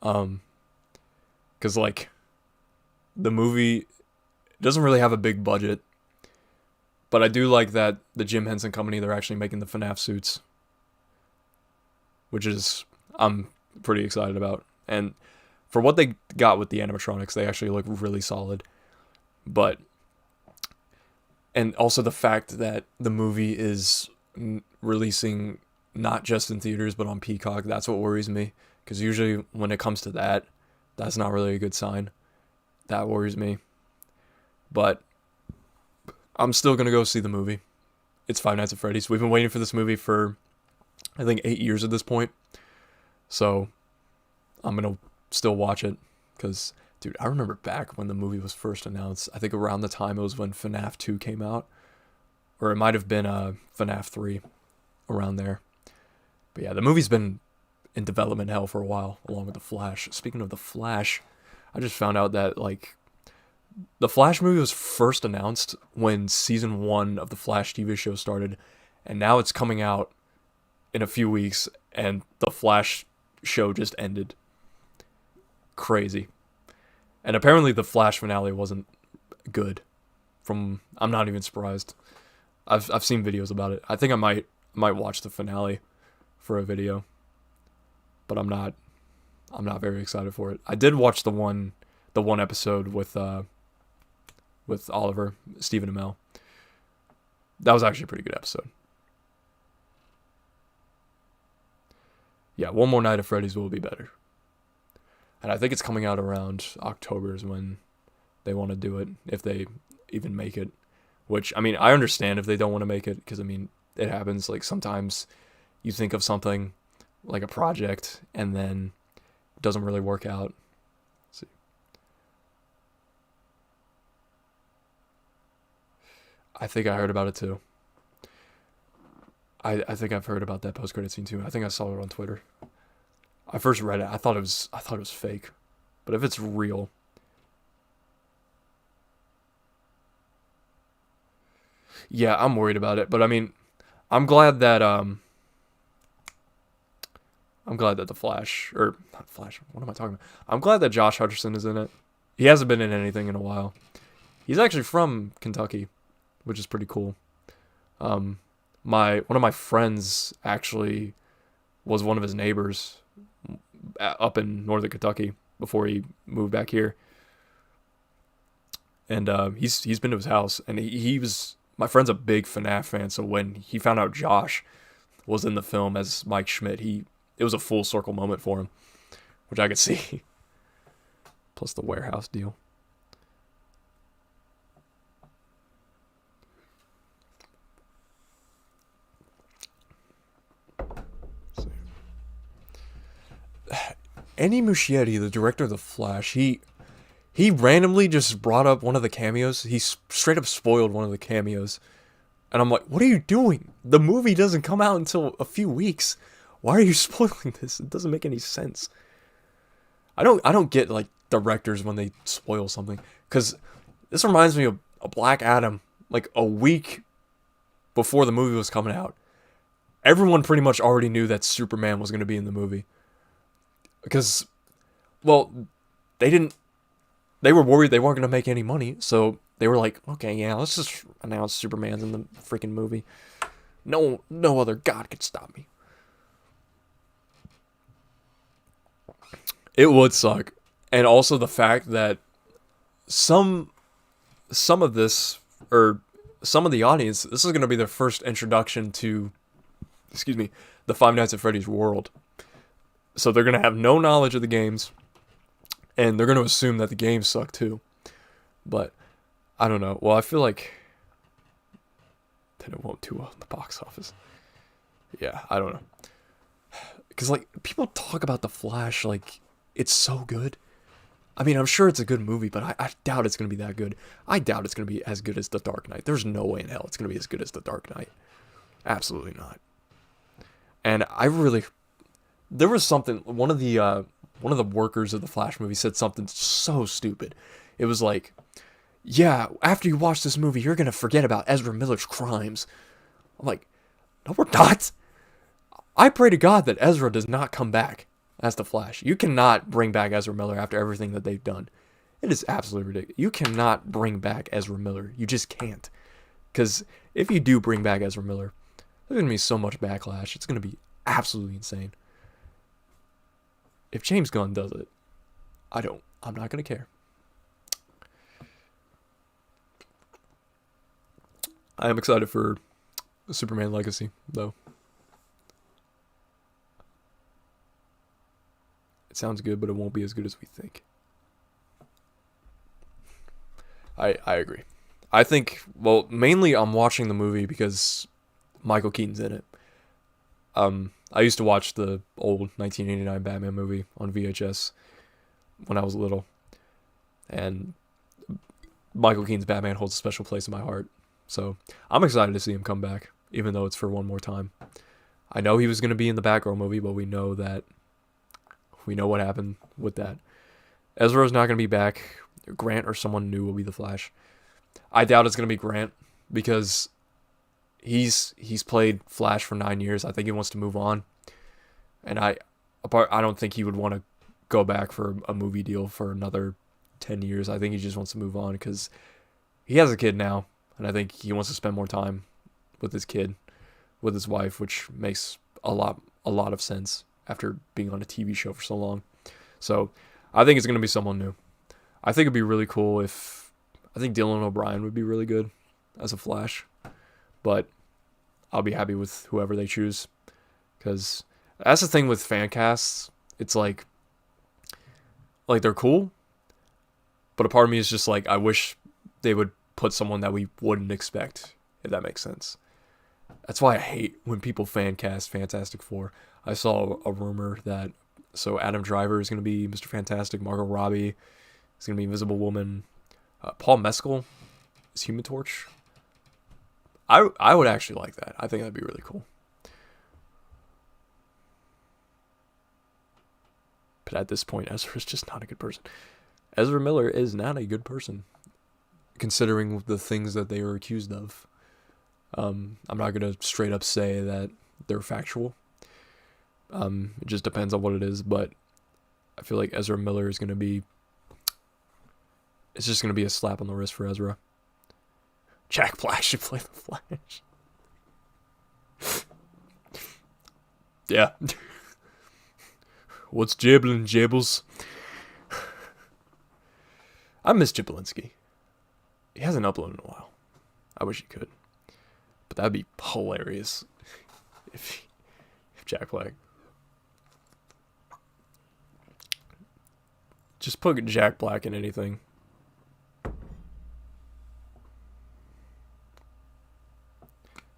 Cause like, the movie doesn't really have a big budget, but I do like that the Jim Henson Company, they're actually making the FNAF suits, which is, I'm pretty excited about. And for what they got with the animatronics, they actually look really solid. But, and also the fact that the movie is releasing not just in theaters, but on Peacock, that's what worries me. Because usually when it comes to that, that's not really a good sign. That worries me. But I'm still going to go see the movie. It's Five Nights at Freddy's. We've been waiting for this movie for, I think, 8 years at this point. So I'm going to still watch it. Because, dude, I remember back when the movie was first announced. I think around the time it was when FNAF 2 came out. Or it might have been FNAF 3. Around there. But yeah, the movie's been in development hell for a while, along with The Flash. Speaking of The Flash, I just found out that, like, the Flash movie was first announced when season 1 of the Flash TV show started, and now it's coming out in a few weeks, and the Flash show just ended. Crazy. And apparently the Flash finale wasn't good. I'm not even surprised. I've seen videos about it. I think I might watch the finale for a video, but I'm not very excited for it. I did watch the one episode with Oliver, Stephen Amell. That was actually a pretty good episode. Yeah, One More Night at Freddy's will be better. And I think it's coming out around October is when they want to do it, if they even make it. Which, I mean, I understand if they don't want to make it, because, I mean, it happens. Like, sometimes you think of something, like a project, and then it doesn't really work out. Let's see. I think I heard about it, too. I think I've heard about that post-credit scene, too. I think I saw it on Twitter. I first read it. I thought it was fake. But if it's real... Yeah, I'm worried about it, but I mean, I'm glad that the Flash, or not Flash, what am I talking about? I'm glad that Josh Hutcherson is in it. He hasn't been in anything in a while. He's actually from Kentucky, which is pretty cool. One of my friends actually was one of his neighbors up in northern Kentucky before he moved back here. And he's been to his house, and he was... My friend's a big FNAF fan, so when he found out Josh was in the film as Mike Schmidt, it was a full circle moment for him, which I could see. plus the warehouse deal. Andy Muschietti, the director of The Flash, he randomly just brought up one of the cameos. He straight up spoiled one of the cameos. And I'm like, what are you doing? The movie doesn't come out until a few weeks. Why are you spoiling this? It doesn't make any sense. I don't get like directors when they spoil something, cuz this reminds me of a Black Adam like a week before the movie was coming out. Everyone pretty much already knew that Superman was going to be in the movie. Because, well, they were worried they weren't going to make any money, so they were like, okay, yeah, let's just announce Superman's in the freaking movie. No other god could stop me. It would suck. And also the fact that some of this, or some of the audience, this is going to be their first introduction to, the Five Nights at Freddy's world. So they're going to have no knowledge of the games, and they're going to assume that the games suck too. But, I don't know. Well, I feel like that it won't do well in the box office. Yeah, I don't know. Because, like, people talk about The Flash like it's so good. I mean, I'm sure it's a good movie, but I doubt it's going to be that good. I doubt it's going to be as good as The Dark Knight. There's no way in hell it's going to be as good as The Dark Knight. Absolutely not. And there was something, one of the workers of the Flash movie said something so stupid. It was like, yeah, after you watch this movie, you're going to forget about Ezra Miller's crimes. I'm like, no, we're not. I pray to God that Ezra does not come back as the Flash. You cannot bring back Ezra Miller after everything that they've done. It is absolutely ridiculous. You cannot bring back Ezra Miller. You just can't. Because if you do bring back Ezra Miller, there's going to be so much backlash. It's going to be absolutely insane. If James Gunn does it, I'm not going to care. I am excited for Superman Legacy, though. It sounds good, but it won't be as good as we think. I agree. I think, well, mainly I'm watching the movie because Michael Keaton's in it. I used to watch the old 1989 Batman movie on VHS when I was little. And Michael Keaton's Batman holds a special place in my heart. So I'm excited to see him come back, even though it's for one more time. I know he was going to be in the Batgirl movie, but we know what happened with that. Ezra's not going to be back. Grant or someone new will be the Flash. I doubt it's going to be Grant because he's played Flash for 9 years. I think he wants to move on. And I don't think he would want to go back for a movie deal for another 10 years. I think he just wants to move on because he has a kid now. And I think he wants to spend more time with his kid, with his wife, which makes a lot of sense after being on a TV show for so long. So I think it's going to be someone new. I think it'd be really cool I think Dylan O'Brien would be really good as a Flash. But I'll be happy with whoever they choose. Because that's the thing with fan casts. It's like they're cool. But a part of me is just like, I wish they would put someone that we wouldn't expect, if that makes sense. That's why I hate when people fan cast Fantastic Four. I saw a rumor that Adam Driver is going to be Mr. Fantastic, Margot Robbie is going to be Invisible Woman, Paul Mescal is Human Torch. I would actually like that. I think that'd be really cool. But at this point, Ezra's just not a good person. Ezra Miller is not a good person, considering the things that they were accused of. I'm not going to straight up say that they're factual. It just depends on what it is, but I feel like Ezra Miller is going to be... It's just going to be a slap on the wrist for Ezra. Jack Black should play the Flash. Yeah. What's jibbling, jibbles? I miss Jablinski. He hasn't uploaded in a while. I wish he could. But that'd be hilarious if Jack Black Just put Jack Black in anything.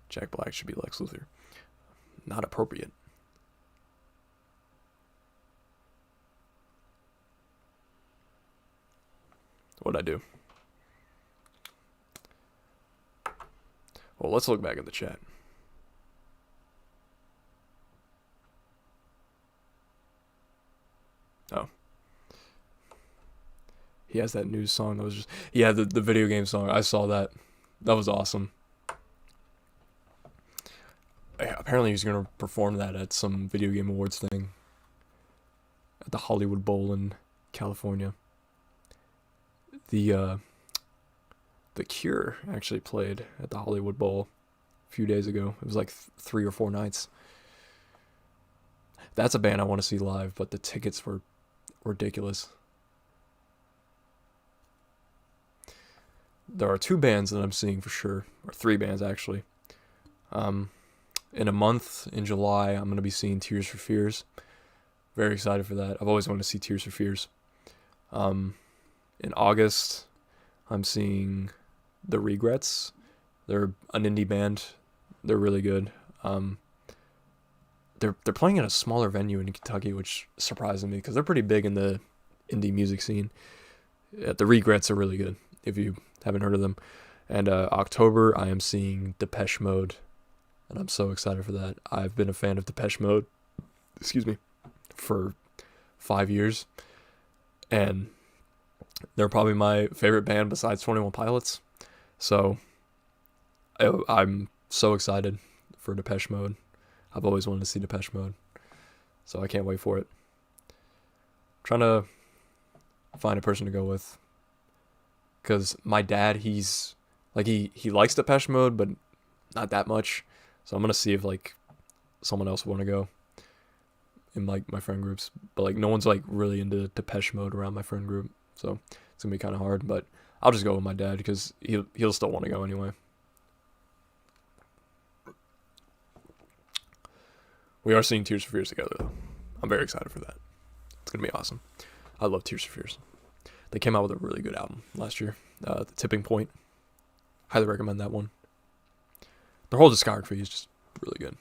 Jack Black should be Lex Luthor. Not appropriate. What'd I do? Well, let's look back at the chat. Oh. He has that new song that was just... Yeah, the video game song. I saw that. That was awesome. Yeah, apparently he's going to perform that at some video game awards thing. At the Hollywood Bowl in California. The Cure actually played at the Hollywood Bowl a few days ago. It was like 3 or 4 nights. That's a band I want to see live, but the tickets were ridiculous. There are 2 bands that I'm seeing for sure, or 3 bands actually. In a month, in July, I'm going to be seeing Tears for Fears. Very excited for that. I've always wanted to see Tears for Fears. In August, I'm seeing The Regrets. They're an indie band. They're really good. They're playing in a smaller venue in Kentucky, which surprises me because they're pretty big in the indie music scene. The Regrets are really good if you haven't heard of them. And October, I am seeing Depeche Mode, and I'm so excited for that. I've been a fan of Depeche Mode, for 5 years, and they're probably my favorite band besides 21 Pilots. So I'm so excited for Depeche Mode. I've always wanted to see Depeche Mode, so I can't wait for it. Trying to find a person to go with, because my dad, he's like he likes Depeche Mode, but not that much. So I'm gonna see if like someone else want to go in like my friend groups, but like no one's like really into Depeche Mode around my friend group, so it's gonna be kind of hard. But I'll just go with my dad because he'll still want to go anyway. We are seeing Tears for Fears together though. I'm very excited for that. It's gonna be awesome. I love Tears for Fears. They came out with a really good album last year. The Tipping Point. Highly recommend that one. Their whole discography is just really good.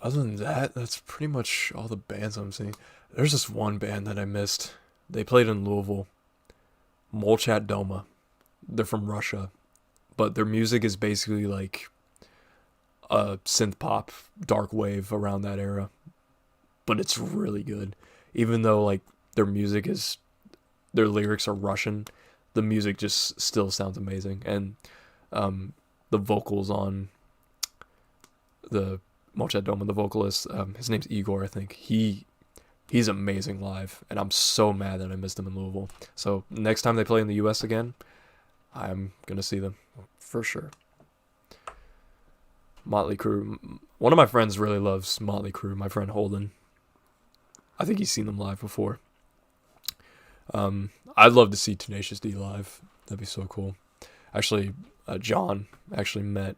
Other than that, that's pretty much all the bands I'm seeing. There's this one band that I missed. They played in Louisville. Molchat Doma. They're from Russia. But their music is basically like a synth pop, dark wave around that era. But it's really good. Even though like their lyrics are Russian, the music just still sounds amazing. And the vocals on the Molchat Doma, the vocalist, his name's Igor, I think. He's amazing live, and I'm so mad that I missed him in Louisville. So next time they play in the U.S. again, I'm gonna see them for sure. Motley Crue. One of my friends really loves Motley Crue. My friend Holden. I think he's seen them live before. I'd love to see Tenacious D live. That'd be so cool. Actually, John actually met.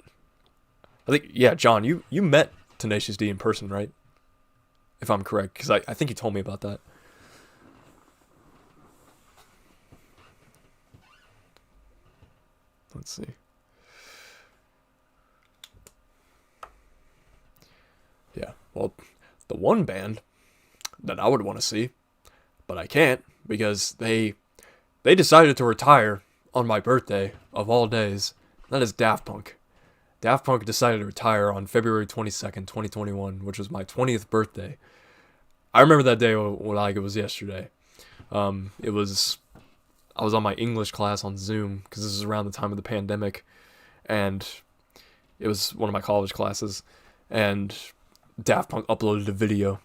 John, you met Tenacious D in person, right? If I'm correct, because I think he told me about that. Let's see. Yeah, well, the one band that I would want to see, but I can't because they decided to retire on my birthday of all days. That is Daft Punk. Daft Punk decided to retire on February 22nd, 2021, which was my 20th birthday. I remember that day like it was yesterday. I was on my English class on Zoom because this is around the time of the pandemic, and it was one of my college classes, and Daft Punk uploaded a video.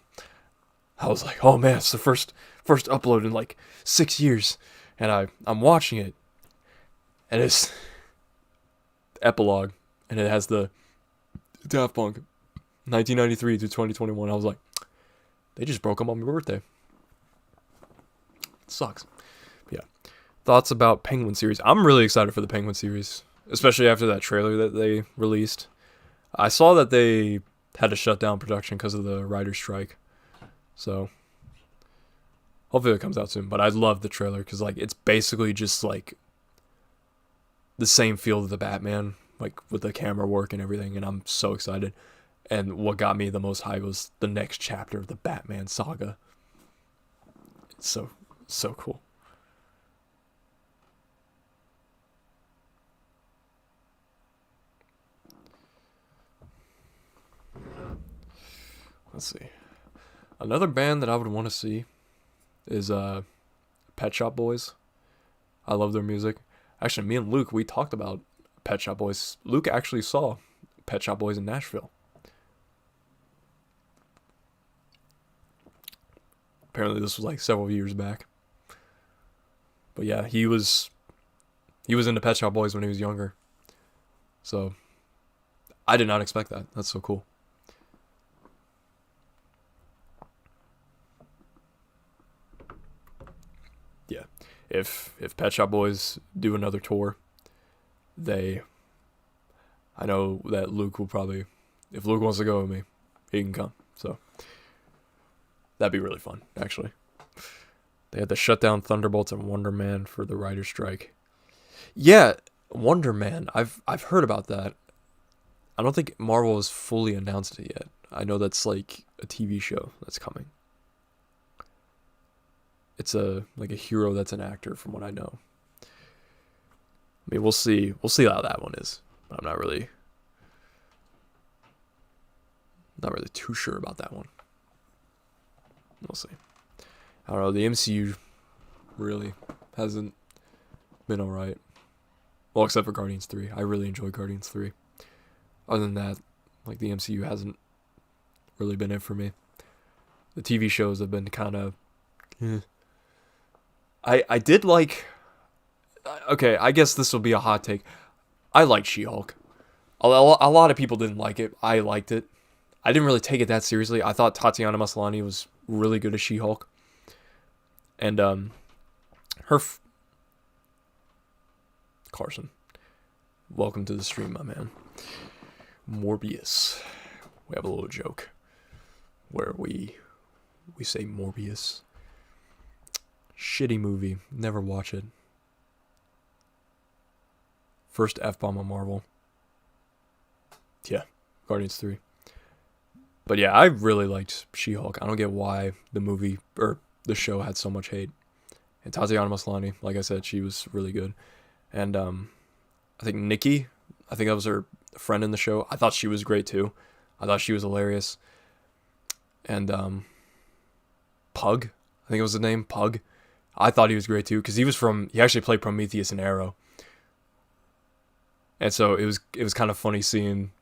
I was like, oh man, it's the first upload in like 6 years, and I'm watching it, and it's epilogue, and it has the Daft Punk 1993 to 2021. I was like, they just broke up on my birthday. It sucks. But yeah. Thoughts about Penguin series. I'm really excited for the Penguin series, especially after that trailer that they released. I saw that they had to shut down production because of the writer's strike. So Hopefully it comes out soon. But I love the trailer because like it's basically just like the same feel of the Batman, like with the camera work and everything, and I'm so excited. And what got me the most hype was the next chapter of the Batman saga. It's so cool. Let's see. Another band that I would want to see is Pet Shop Boys. I love their music. Actually, me and Luke, we talked about Pet Shop Boys. Luke actually saw Pet Shop Boys in Nashville. Apparently, this was like several years back. But yeah, he was into Pet Shop Boys when he was younger. So I did not expect that. That's so cool. Yeah, if Pet Shop Boys do another tour, they, I know that Luke will probably, if Luke wants to go with me, he can come. So that'd be really fun, actually. They had to shut down Thunderbolts and Wonder Man for the writer's strike. Yeah, Wonder Man. I've heard about that. I don't think Marvel has fully announced it yet. I know that's like a TV show that's coming. It's a like a hero that's an actor, from what I know. I mean, we'll see. We'll see how that one is. I'm not really too sure about that one. We'll see. I don't know. The MCU really hasn't been alright. Well, except for Guardians 3. I really enjoy Guardians 3. Other than that, like the MCU hasn't really been it for me. The TV shows have been kind of. I did like. Okay, I guess this will be a hot take. I liked She-Hulk. A lot of people didn't like it. I liked it. I didn't really take it that seriously. I thought Tatiana Maslany was really good as She-Hulk. And Carson, welcome to the stream, my man. Morbius. We have a little joke where we say Morbius. Shitty movie. Never watch it. First F-bomb on Marvel. Yeah, Guardians 3. But yeah, I really liked She-Hulk. I don't get why the movie or the show had so much hate. And Tatiana Maslany, like I said, she was really good. And I think Nikki, I think that was her friend in the show. I thought she was great too. I thought she was hilarious. And Pug, I think it was the name, Pug. I thought he was great too because he actually played Prometheus in Arrow. And so it was kind of funny seeing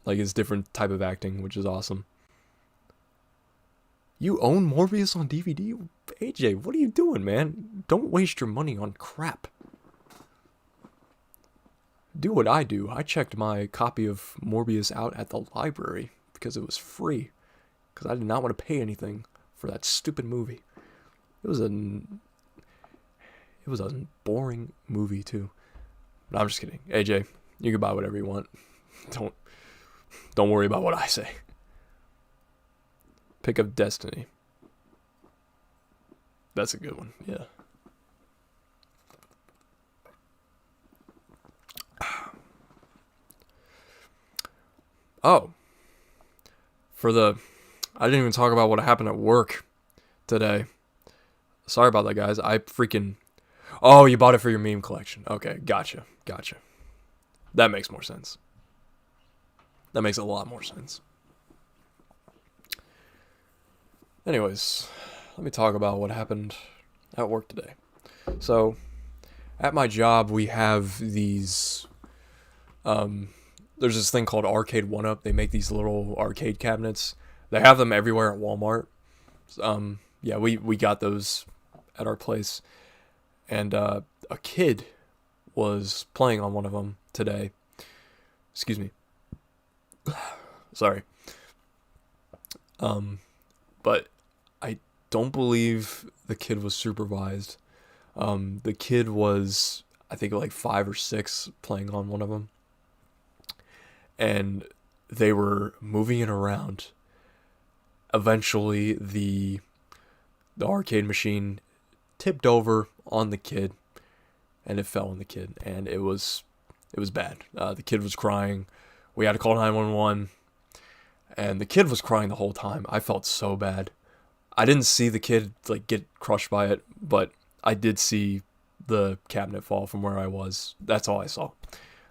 like his different type of acting, which is awesome. You own Morbius on DVD? AJ, what are you doing, man? Don't waste your money on crap. Do what I do. I checked my copy of Morbius out at the library because it was free. Because I did not want to pay anything for that stupid movie. It was a boring movie too. But I'm just kidding. AJ, you can buy whatever you want. Don't worry about what I say. Pick up Destiny. That's a good one. Yeah. Oh. I didn't even talk about what happened at work today. Sorry about that, guys. Oh, you bought it for your meme collection. Okay, gotcha. That makes more sense. That makes a lot more sense. Anyways, let me talk about what happened at work today. So, at my job, we have these, there's this thing called Arcade 1-Up. They make these little arcade cabinets. They have them everywhere at Walmart. Yeah, we got those at our place. And a kid was playing on one of them today. Excuse me. Sorry. But I don't believe the kid was supervised. The kid was, I think, like 5 or 6 playing on one of them. And they were moving it around. Eventually, the the arcade machine tipped over on the kid, and it fell on the kid, and it was bad. The kid was crying. We had to call 911, and the kid was crying the whole time. I felt so bad. I didn't see the kid like get crushed by it, but I did see the cabinet fall from where I was. That's all I saw.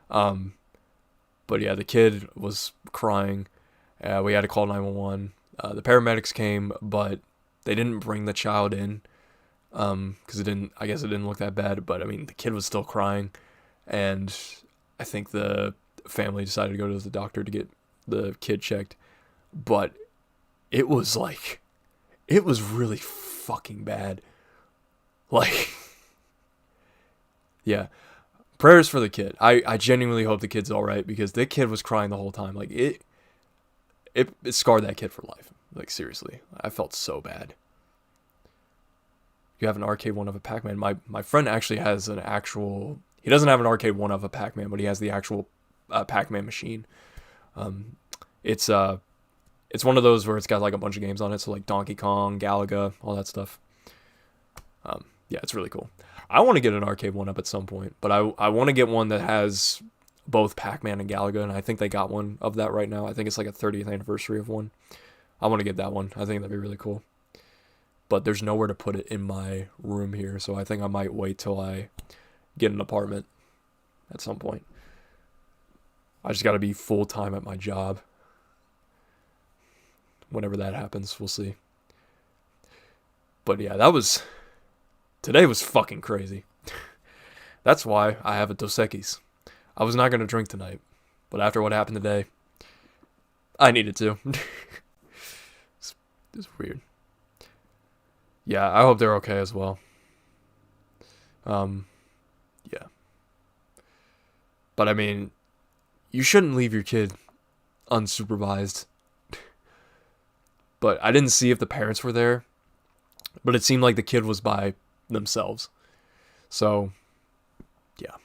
But yeah, the kid was crying. We had to call 911. The paramedics came, but they didn't bring the child in because I guess it didn't look that bad. But I mean, the kid was still crying, and I think the family decided to go to the doctor to get the kid checked. But it was really fucking bad. Like, yeah. Prayers for the kid. I genuinely hope the kid's all right, because the kid was crying the whole time. Like, it scarred that kid for life. Like, seriously. I felt so bad. You have an arcade one of a Pac-Man. My friend actually has an actual... He doesn't have an arcade one of a Pac-Man, but he has the actual Pac-Man machine. It's one of those where it's got like a bunch of games on it. So like Donkey Kong, Galaga, all that stuff. Yeah, it's really cool. I want to get an arcade one up at some point, but I want to get one that has both Pac-Man and Galaga, and I think they got one of that right now. I think it's like a 30th anniversary of one. I want to get that one. I think that'd be really cool. But there's nowhere to put it in my room here, so I think I might wait till I get an apartment at some point. I just got to be full-time at my job. Whenever that happens, we'll see. But yeah, today was fucking crazy. That's why I have a Dos Equis. I was not going to drink tonight, but after what happened today, I needed to. It's weird. Yeah, I hope they're okay as well. Yeah. But I mean, you shouldn't leave your kid unsupervised. But I didn't see if the parents were there, but it seemed like the kid was by themselves. So, yeah.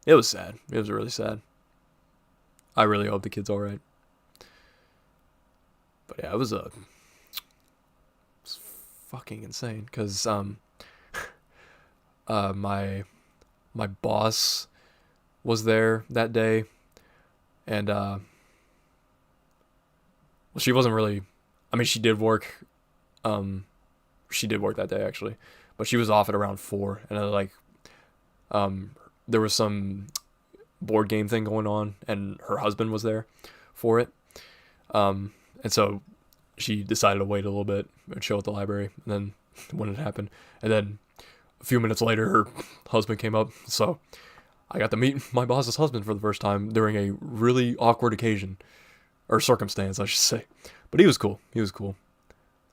It was sad. It was really sad. I really hope the kid's alright. But yeah, it was fucking insane, because my boss was there that day, and well, she wasn't really, I mean, she did work that day actually, but she was off at around 4, and there was some board game thing going on, and her husband was there for it, and so she decided to wait a little bit and chill at the library, and then when it happened, and then a few minutes later her husband came up, so I got to meet my boss's husband for the first time during a really awkward occasion, or circumstance, I should say. But he was cool.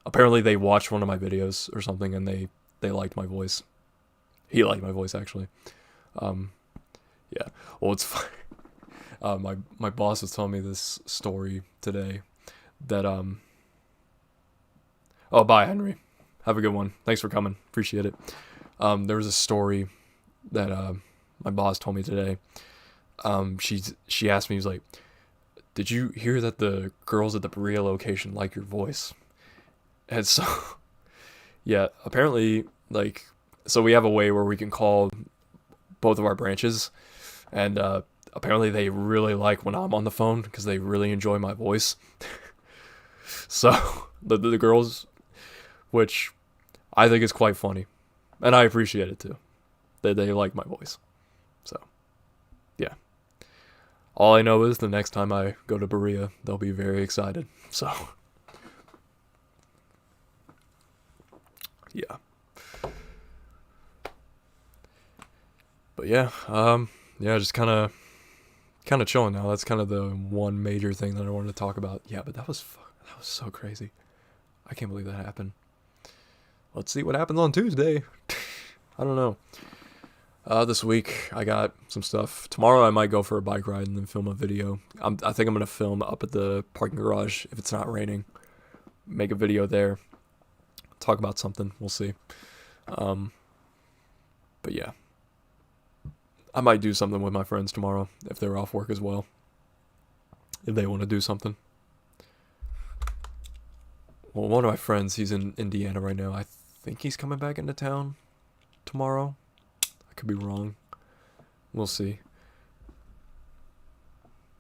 Apparently they watched one of my videos or something, and they liked my voice. He liked my voice, actually. Yeah. Well, it's funny. My boss was telling me this story today that oh, bye, Henry. Have a good one. Thanks for coming. Appreciate it. There was a story that my boss told me today. She asked me, he was like, did you hear that the girls at the Berea location like your voice? And so, yeah, apparently, like, so we have a way where we can call both of our branches, and apparently they really like when I'm on the phone, because they really enjoy my voice. So, the girls, which I think is quite funny, and I appreciate it too, they like my voice. So, yeah. All I know is the next time I go to Berea, they'll be very excited. So, yeah. But yeah, just kind of chilling now. That's kind of the one major thing that I wanted to talk about. Yeah, but that was so crazy. I can't believe that happened. Let's see what happens on Tuesday. I don't know. This week I got some stuff. Tomorrow I might go for a bike ride and then film a video. I think I'm gonna film up at the parking garage if it's not raining. Make a video there. Talk about something. We'll see. But yeah, I might do something with my friends tomorrow if they're off work as well. If they want to do something. Well, one of my friends, he's in Indiana right now. I think he's coming back into town tomorrow. I could be wrong. We'll see.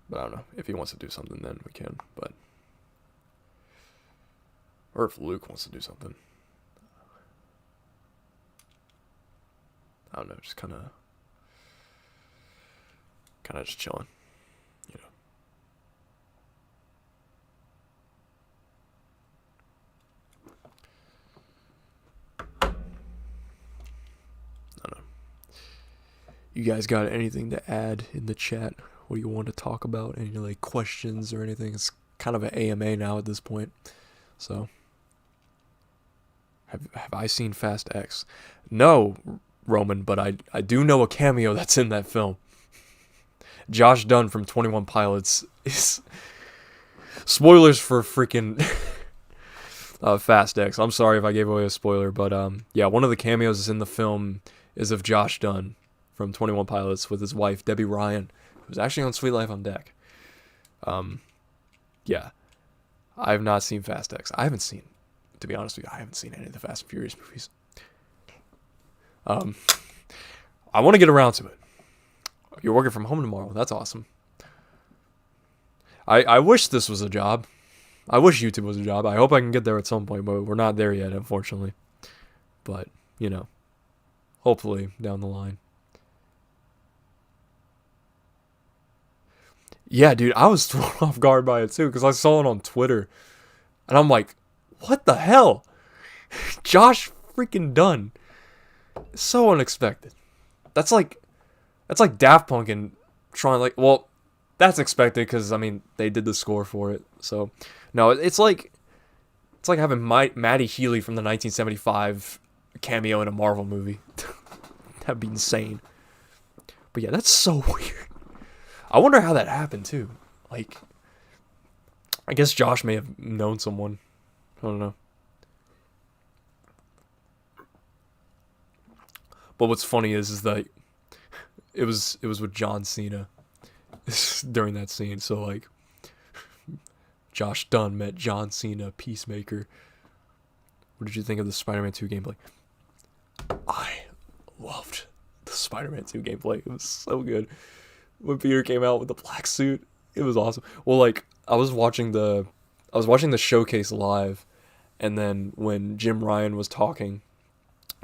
But I don't know. If he wants to do something, then we can. But or if Luke wants to do something. I don't know. Just kind of just chilling. You know. I don't know. You guys got anything to add in the chat? What do you want to talk about? Any like questions or anything? It's kind of an AMA now at this point. So, have I seen Fast X? No, Roman, but I do know a cameo that's in that film. Josh Dunn from 21 Pilots is spoilers for freaking Fast X. I'm sorry if I gave away a spoiler, but yeah, one of the cameos in the film is of Josh Dunn from 21 Pilots with his wife Debbie Ryan, who's actually on Sweet Life on Deck. Yeah, I have not seen Fast X. I haven't seen, to be honest with you, I haven't seen any of the Fast and Furious movies. I want to get around to it. You're working from home tomorrow. That's awesome. I wish this was a job. I wish YouTube was a job. I hope I can get there at some point, but we're not there yet, unfortunately. But, you know, hopefully down the line. Yeah, dude, I was thrown off guard by it too because I saw it on Twitter. And I'm like, what the hell? Josh freaking Dunn. So unexpected. That's like Daft Punk and trying like, well, that's expected because I mean they did the score for it. So no, it's like having Matty Healy from the 1975 cameo in a Marvel movie. That'd be insane. But yeah, that's so weird. I wonder how that happened too. Like, I guess Josh may have known someone. I don't know. But what's funny is that it was with John Cena during that scene. So like, Josh Dunn met John Cena, Peacemaker. What did you think of the Spider-Man 2 gameplay? I loved the Spider-Man 2 gameplay. It was so good. When Peter came out with the black suit, it was awesome. Well, like I was watching the showcase live, and then when Jim Ryan was talking,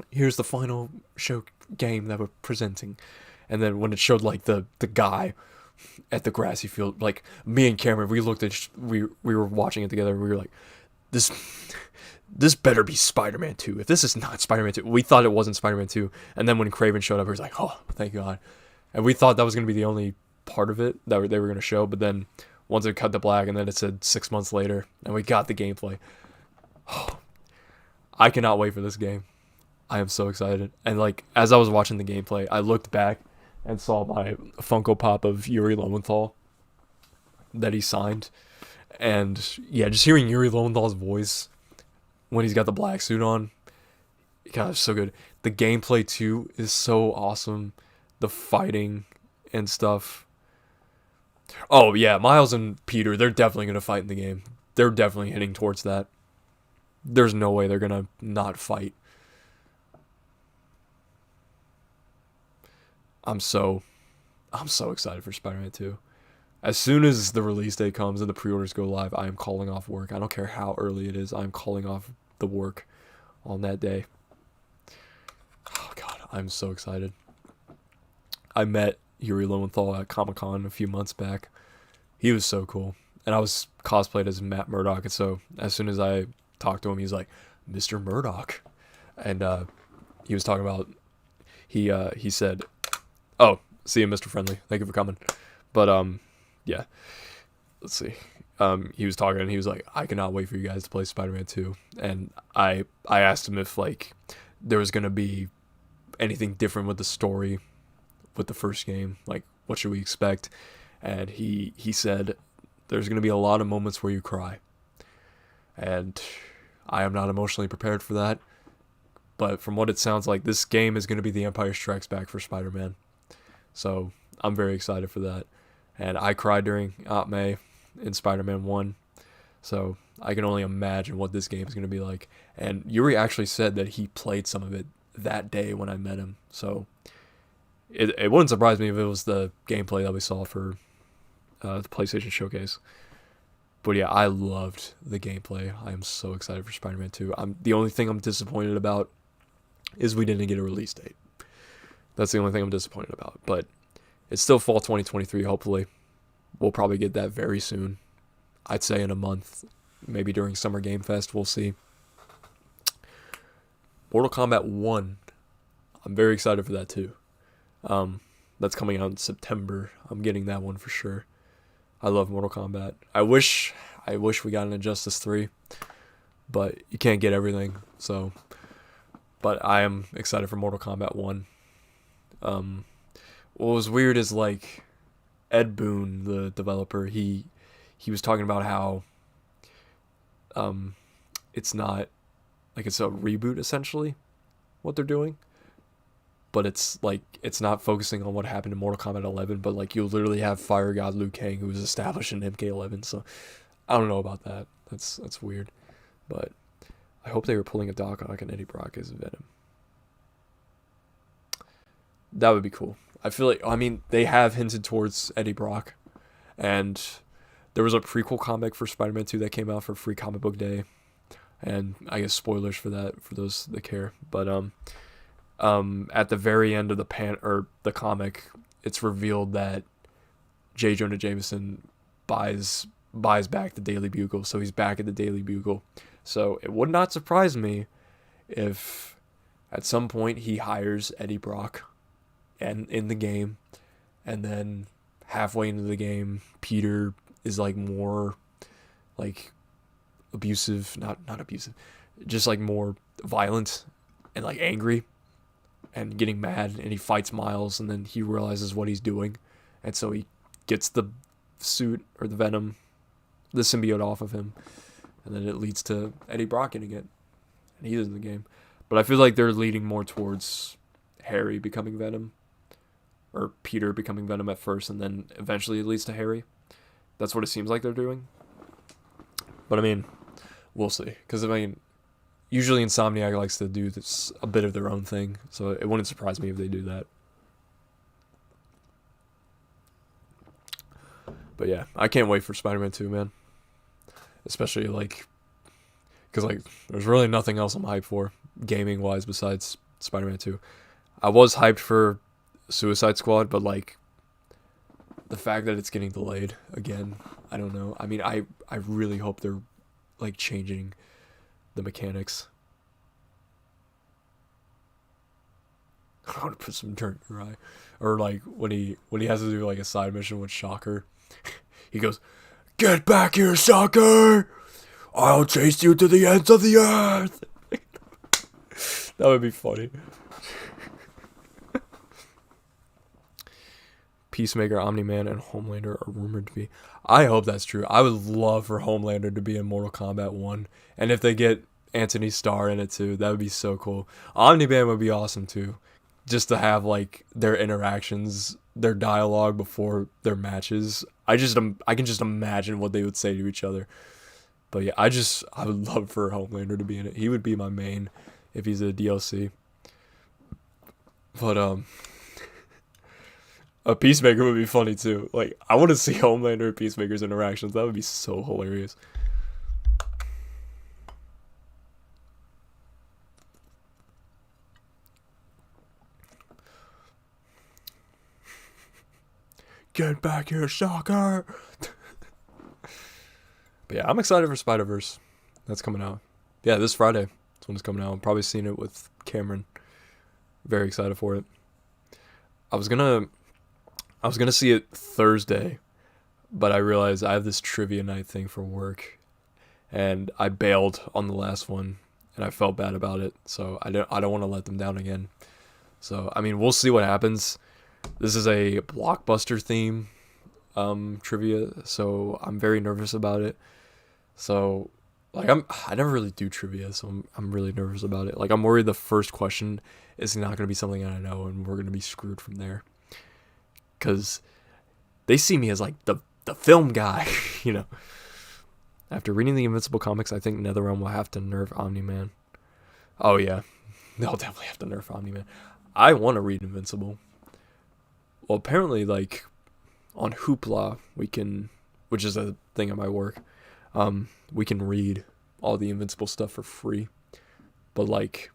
here's the final show game that we're presenting, and then when it showed like the guy at the grassy field, like me and Cameron, we looked at we were watching it together. We were like, this better be Spider-Man 2. If this is not Spider-Man 2, we thought it wasn't Spider-Man 2, and then when Kraven showed up, he was like, oh, thank God. And we thought that was going to be the only part of it that they were going to show. But then once it cut to black and then it said 6 months later and we got the gameplay. Oh, I cannot wait for this game. I am so excited. And like, as I was watching the gameplay, I looked back and saw my Funko Pop of Yuri Lowenthal that he signed. And yeah, just hearing Yuri Lowenthal's voice when he's got the black suit on. God, it's so good. The gameplay too is so awesome. The fighting and stuff. Oh, yeah, Miles and Peter, they're definitely going to fight in the game. They're definitely hitting towards that. There's no way they're going to not fight. I'm so excited for Spider-Man 2. As soon as the release date comes and the pre-orders go live, I am calling off work. I don't care how early it is. I'm calling off the work on that day. Oh, God, I'm so excited. I met Yuri Lowenthal at Comic-Con a few months back. He was so cool. And I was cosplayed as Matt Murdock. And so as soon as I talked to him, he's like, Mr. Murdock. And he was talking about, he said, oh, see you, Mr. Friendly. Thank you for coming. But, yeah. Let's see. He was talking and he was like, I cannot wait for you guys to play Spider-Man 2. And I asked him if, like, there was going to be anything different with the story with the first game, like what should we expect? And he said there's going to be a lot of moments where you cry, and I am not emotionally prepared for that, but from what it sounds like, this game is going to be the Empire Strikes Back for Spider-Man, so I'm very excited for that. And I cried during Aunt May in Spider-Man 1, So I can only imagine what this game is going to be like. And Yuri actually said that he played some of it that day when I met him. So it wouldn't surprise me if it was the gameplay that we saw for the PlayStation Showcase. But yeah, I loved the gameplay. I am so excited for Spider-Man 2. The only thing I'm disappointed about is we didn't get a release date. That's the only thing I'm disappointed about. But it's still fall 2023, hopefully. We'll probably get that very soon. I'd say in a month. Maybe during Summer Game Fest. We'll see. Mortal Kombat 1. I'm very excited for that too. That's coming out in September. I'm getting that one for sure. I love Mortal Kombat. I wish we got an Injustice 3. But you can't get everything. So, but I am excited for Mortal Kombat 1. What was weird is like Ed Boon, the developer, he was talking about how it's not like it's a reboot essentially what they're doing, but it's like it's not focusing on what happened in Mortal Kombat 11, but like you literally have Fire God Liu Kang who was established in MK11. So I don't know about that. That's weird, but I hope they were pulling a Doc Ock and Eddie Brock as Venom. That would be cool. I feel like, I mean, they have hinted towards Eddie Brock, and there was a prequel comic for Spider-Man 2 that came out for Free Comic Book Day, and I guess spoilers for that for those that care. But at the very end of the comic, it's revealed that J. Jonah Jameson buys back the Daily Bugle, so he's back at the Daily Bugle. So it would not surprise me if at some point he hires Eddie Brock and in the game, and then halfway into the game Peter is like more like abusive, not abusive, just like more violent and like angry and getting mad, and he fights Miles, and then he realizes what he's doing, and so he gets the suit or the Venom, the symbiote off of him, and then it leads to Eddie Brock getting it, and he's in the game. But I feel like they're leading more towards Harry becoming Venom, or Peter becoming Venom at first, and then eventually it leads to Harry. That's what it seems like they're doing. But I mean, we'll see. Because I mean, usually Insomniac likes to do this a bit of their own thing, so it wouldn't surprise me if they do that. But yeah, I can't wait for Spider-Man 2, man. Especially like, because like, there's really nothing else I'm hyped for, gaming-wise, besides Spider-Man 2. I was hyped for Suicide Squad, but like the fact that it's getting delayed again, I don't know. I mean, I really hope they're like changing the mechanics. I want to put some dirt in your eye, or like when he has to do like a side mission with Shocker, he goes, "Get back here, Shocker! I'll chase you to the ends of the earth." That would be funny. Peacemaker, Omni-Man, and Homelander are rumored to be. I hope that's true. I would love for Homelander to be in Mortal Kombat 1. And if they get Anthony Starr in it too, that would be so cool. Omni-Man would be awesome too. Just to have like their interactions, their dialogue before their matches. I can just imagine what they would say to each other. But yeah, I would love for Homelander to be in it. He would be my main if he's a DLC. But a Peacemaker would be funny too. Like, I want to see Homelander and Peacemaker's interactions. That would be so hilarious. Get back here, Shocker! But yeah, I'm excited for Spider-Verse. That's coming out. Yeah, this Friday. That's when it's coming out. I'm probably seeing it with Cameron. Very excited for it. I was gonna see it Thursday, but I realized I have this trivia night thing for work, and I bailed on the last one, and I felt bad about it. So I don't want to let them down again. So I mean, we'll see what happens. This is a blockbuster theme trivia, so I'm very nervous about it. So like I never really do trivia, so I'm really nervous about it. Like I'm worried the first question is not going to be something I know, and we're going to be screwed from there. Because they see me as like the film guy, you know. After reading the Invincible comics, I think NetherRealm will have to nerf Omni-Man. Oh yeah, they'll definitely have to nerf Omni-Man. I want to read Invincible. Well, apparently, like, on Hoopla, we can, which is a thing at my work, we can read all the Invincible stuff for free. But, like,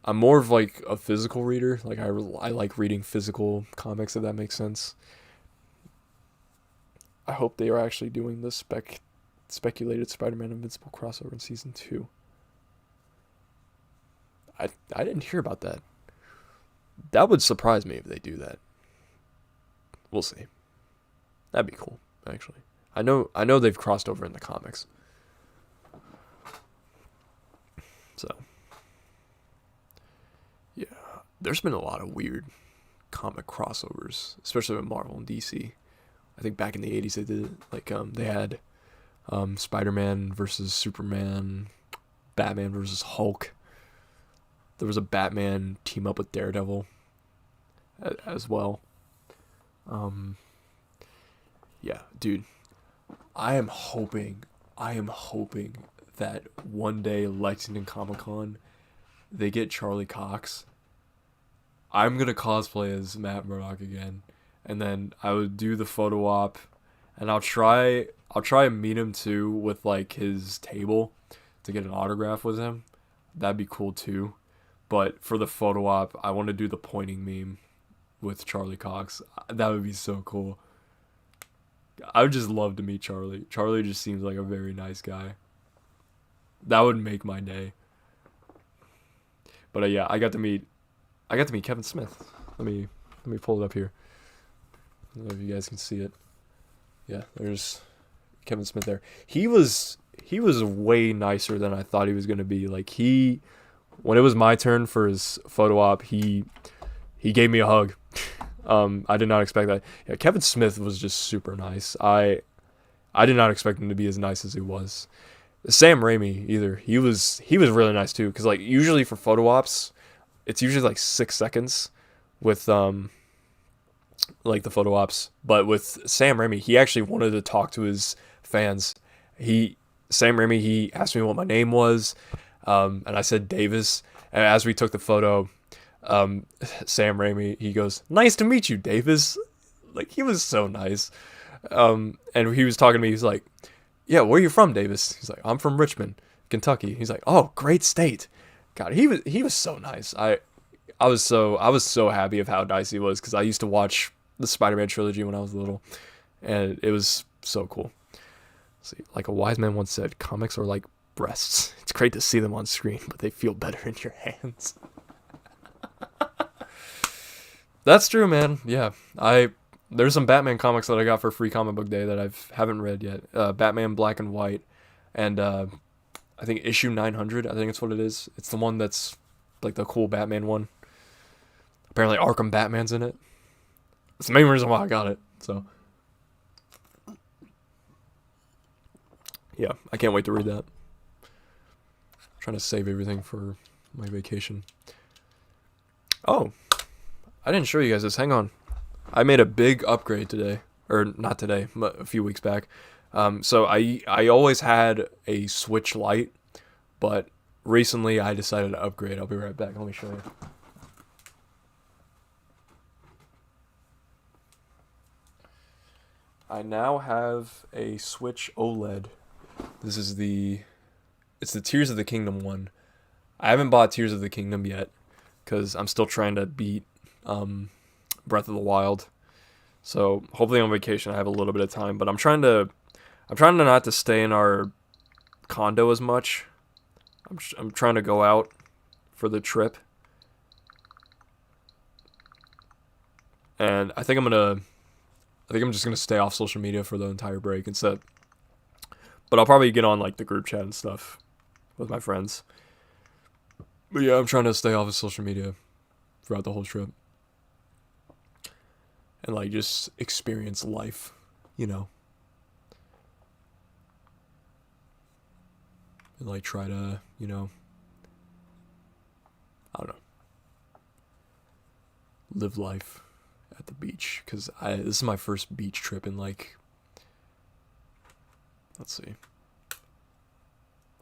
I'm more of, like, a physical reader. Like, I like reading physical comics, if that makes sense. I hope they are actually doing the speculated Spider-Man Invincible crossover in Season 2. I didn't hear about that. That would surprise me if they do that. We'll see. That'd be cool, actually. I know they've crossed over in the comics. So, yeah, there's been a lot of weird comic crossovers, especially with Marvel and DC. I think back in the 80s they did it. Like, they had Spider-Man versus Superman, Batman versus Hulk. There was a Batman team up with Daredevil as well. Yeah, dude. I am hoping that one day Lexington Comic Con, they get Charlie Cox. I'm gonna cosplay as Matt Murdock again, and then I would do the photo op, and I'll try and meet him too with like his table to get an autograph with him. That'd be cool too. But for the photo op, I want to do the pointing meme with Charlie Cox. That would be so cool. I would just love to meet Charlie. Charlie just seems like a very nice guy. That would make my day. But yeah, I got to meet Kevin Smith. Let me pull it up here. I don't know if you guys can see it. Yeah, there's Kevin Smith there. He was way nicer than I thought he was gonna be. Like, when it was my turn for his photo op, he gave me a hug. I did not expect that. Yeah, Kevin Smith was just super nice. I did not expect him to be as nice as he was. Sam Raimi either. He was really nice too. Cause like usually for photo ops, it's usually like 6 seconds with like the photo ops. But with Sam Raimi, he actually wanted to talk to his fans. Sam Raimi, he asked me what my name was, and I said Davis. And as we took the photo, Sam Raimi, he goes, "Nice to meet you, Davis." Like, he was so nice. And he was talking to me. He's like, "Yeah, where are you from, Davis?" He's like, "I'm from Richmond, Kentucky." He's like, "Oh, great state." God, he was so nice. I was so happy of how nice he was, because I used to watch the Spider-Man trilogy when I was little, and it was so cool. See, like a wise man once said, comics are like breasts. It's great to see them on screen, but they feel better in your hands. That's true, man. Yeah, there's some Batman comics that I got for Free Comic Book Day that I haven't read yet. Batman Black and White, and I think issue 900. I think it's what it is. It's the one that's like the cool Batman one. Apparently Arkham Batman's in it. It's the main reason why I got it. So yeah, I can't wait to read that. I'm trying to save everything for my vacation. Oh, I didn't show you guys this. Hang on. I made a big upgrade today. Or not today, but a few weeks back. So I always had a Switch Lite, but recently I decided to upgrade. I'll be right back. Let me show you. I now have a Switch OLED. This is it's the Tears of the Kingdom one. I haven't bought Tears of the Kingdom yet, because I'm still trying to beat Breath of the Wild. So hopefully on vacation I have a little bit of time, but I'm trying to not to stay in our condo as much. I'm trying to go out for the trip, and I think I'm just gonna stay off social media for the entire break instead. But I'll probably get on like the group chat and stuff with my friends. But yeah, I'm trying to stay off of social media throughout the whole trip. And like just experience life, you know. And like try to, you know, I don't know, live life at the beach. Because this is my first beach trip in like, let's see,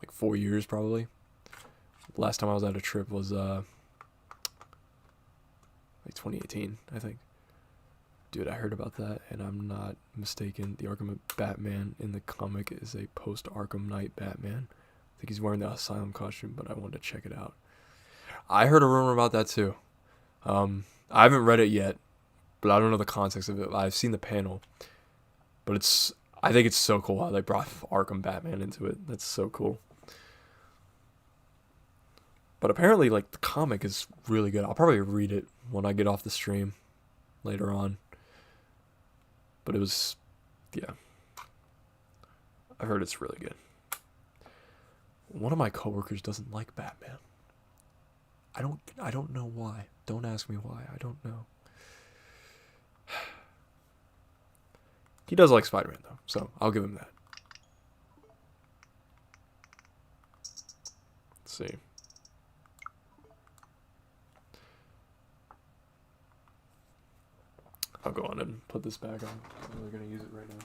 like 4 years probably. Last time I was at a trip was like 2018, I think. Dude, I heard about that, and I'm not mistaken. The Arkham Batman in the comic is a post-Arkham Knight Batman. I think he's wearing the Asylum costume, but I wanted to check it out. I heard a rumor about that too. I haven't read it yet, but I don't know the context of it. I've seen the panel, but I think it's so cool how they brought Arkham Batman into it. That's so cool. But apparently, like, the comic is really good. I'll probably read it when I get off the stream later on. But it was, yeah. I heard it's really good. One of my coworkers doesn't like Batman. I don't know why. Don't ask me why. I don't know. He does like Spider-Man though, so I'll give him that. Let's see. I'll go on and put this back on. I'm really going to use it right now.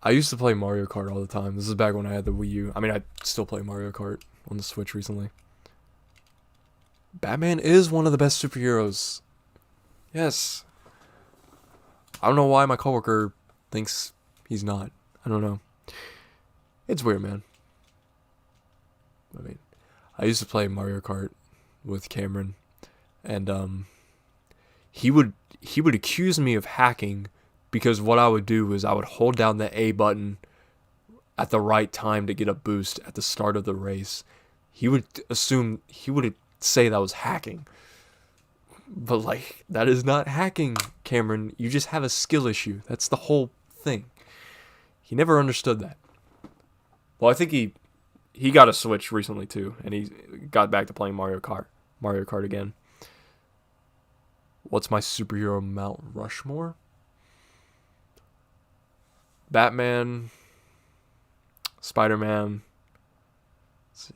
I used to play Mario Kart all the time. This is back when I had the Wii U. I mean, I still play Mario Kart on the Switch recently. Batman is one of the best superheroes. Yes. I don't know why my coworker thinks he's not. I don't know. It's weird, man. I mean, I used to play Mario Kart with Cameron, and he would accuse me of hacking because what I would do is I would hold down the A button at the right time to get a boost at the start of the race. He would say that was hacking. But like, that is not hacking, Cameron. You just have a skill issue. That's the whole thing. He never understood that. Well, I think he got a Switch recently too, and he got back to playing Mario Kart again. What's my superhero Mount Rushmore? Batman, Spider-Man, let's see,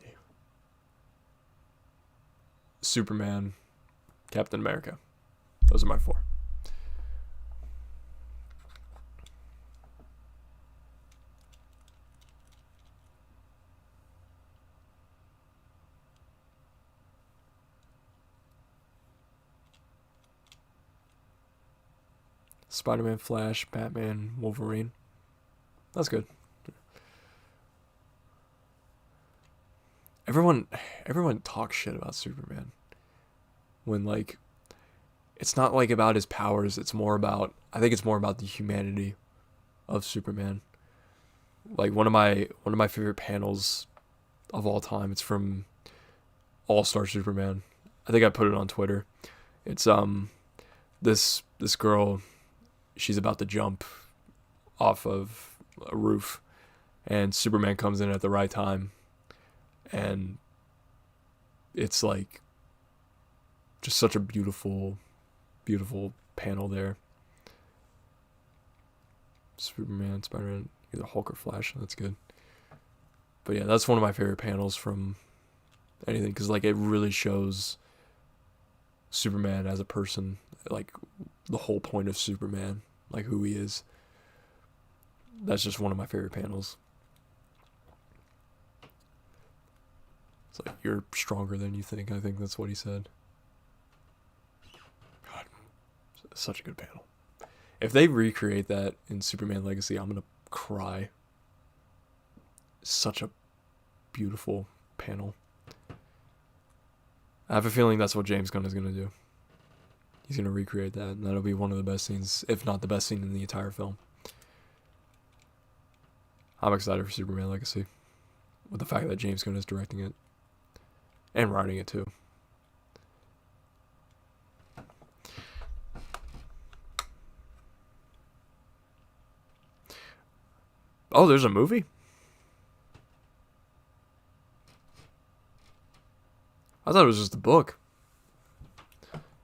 Superman, Captain America. Those are my 4. Spider-Man, Flash, Batman, Wolverine. That's good. Everyone talks shit about Superman. When, like, it's not like about his powers, I think it's more about the humanity of Superman. Like, one of my favorite panels of all time, it's from All-Star Superman. I think I put it on Twitter. It's this girl, she's about to jump off of a roof, and Superman comes in at the right time, and it's like just such a beautiful panel there. Superman, Spider-Man, either Hulk or Flash. That's good. But yeah, that's one of my favorite panels from anything, because like it really shows Superman as a person, like the whole point of Superman, like who he is. That's just one of my favorite panels. It's like, you're stronger than you think. I think that's what he said. God, such a good panel. If they recreate that in Superman Legacy, I'm gonna cry. Such a beautiful panel. I have a feeling that's what James Gunn is gonna do. He's gonna recreate that, and that'll be one of the best scenes, if not the best scene in the entire film. I'm excited for Superman Legacy, with the fact that James Gunn is directing it and writing it too. Oh, there's a movie? I thought it was just a book.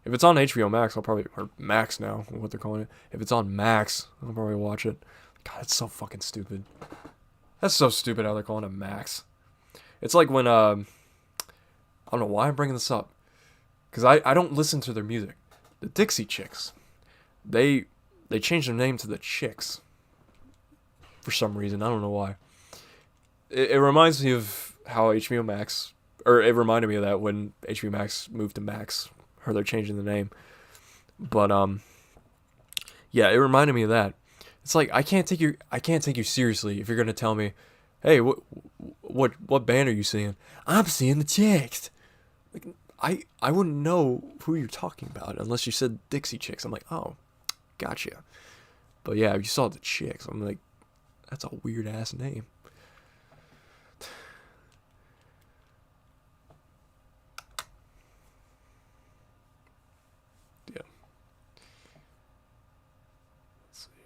If it's on HBO Max, I'll probably, or Max now, what they're calling it. If it's on Max, I'll probably watch it. God, it's so fucking stupid. That's so stupid how they're calling it Max. It's like when, I don't know why I'm bringing this up. because I don't listen to their music. The Dixie Chicks, they changed their name to the Chicks for some reason. I don't know why. It reminds me of how HBO Max, or it reminded me of that when HBO Max moved to Max, or they're changing the name. But yeah, it reminded me of that. It's like I can't take you seriously if you're gonna tell me, hey, what band are you seeing? I'm seeing the Chicks. Like I wouldn't know who you're talking about unless you said Dixie Chicks. I'm like, oh, gotcha. But yeah, if you saw the Chicks, I'm like, that's a weird ass name. Yeah. Let's see.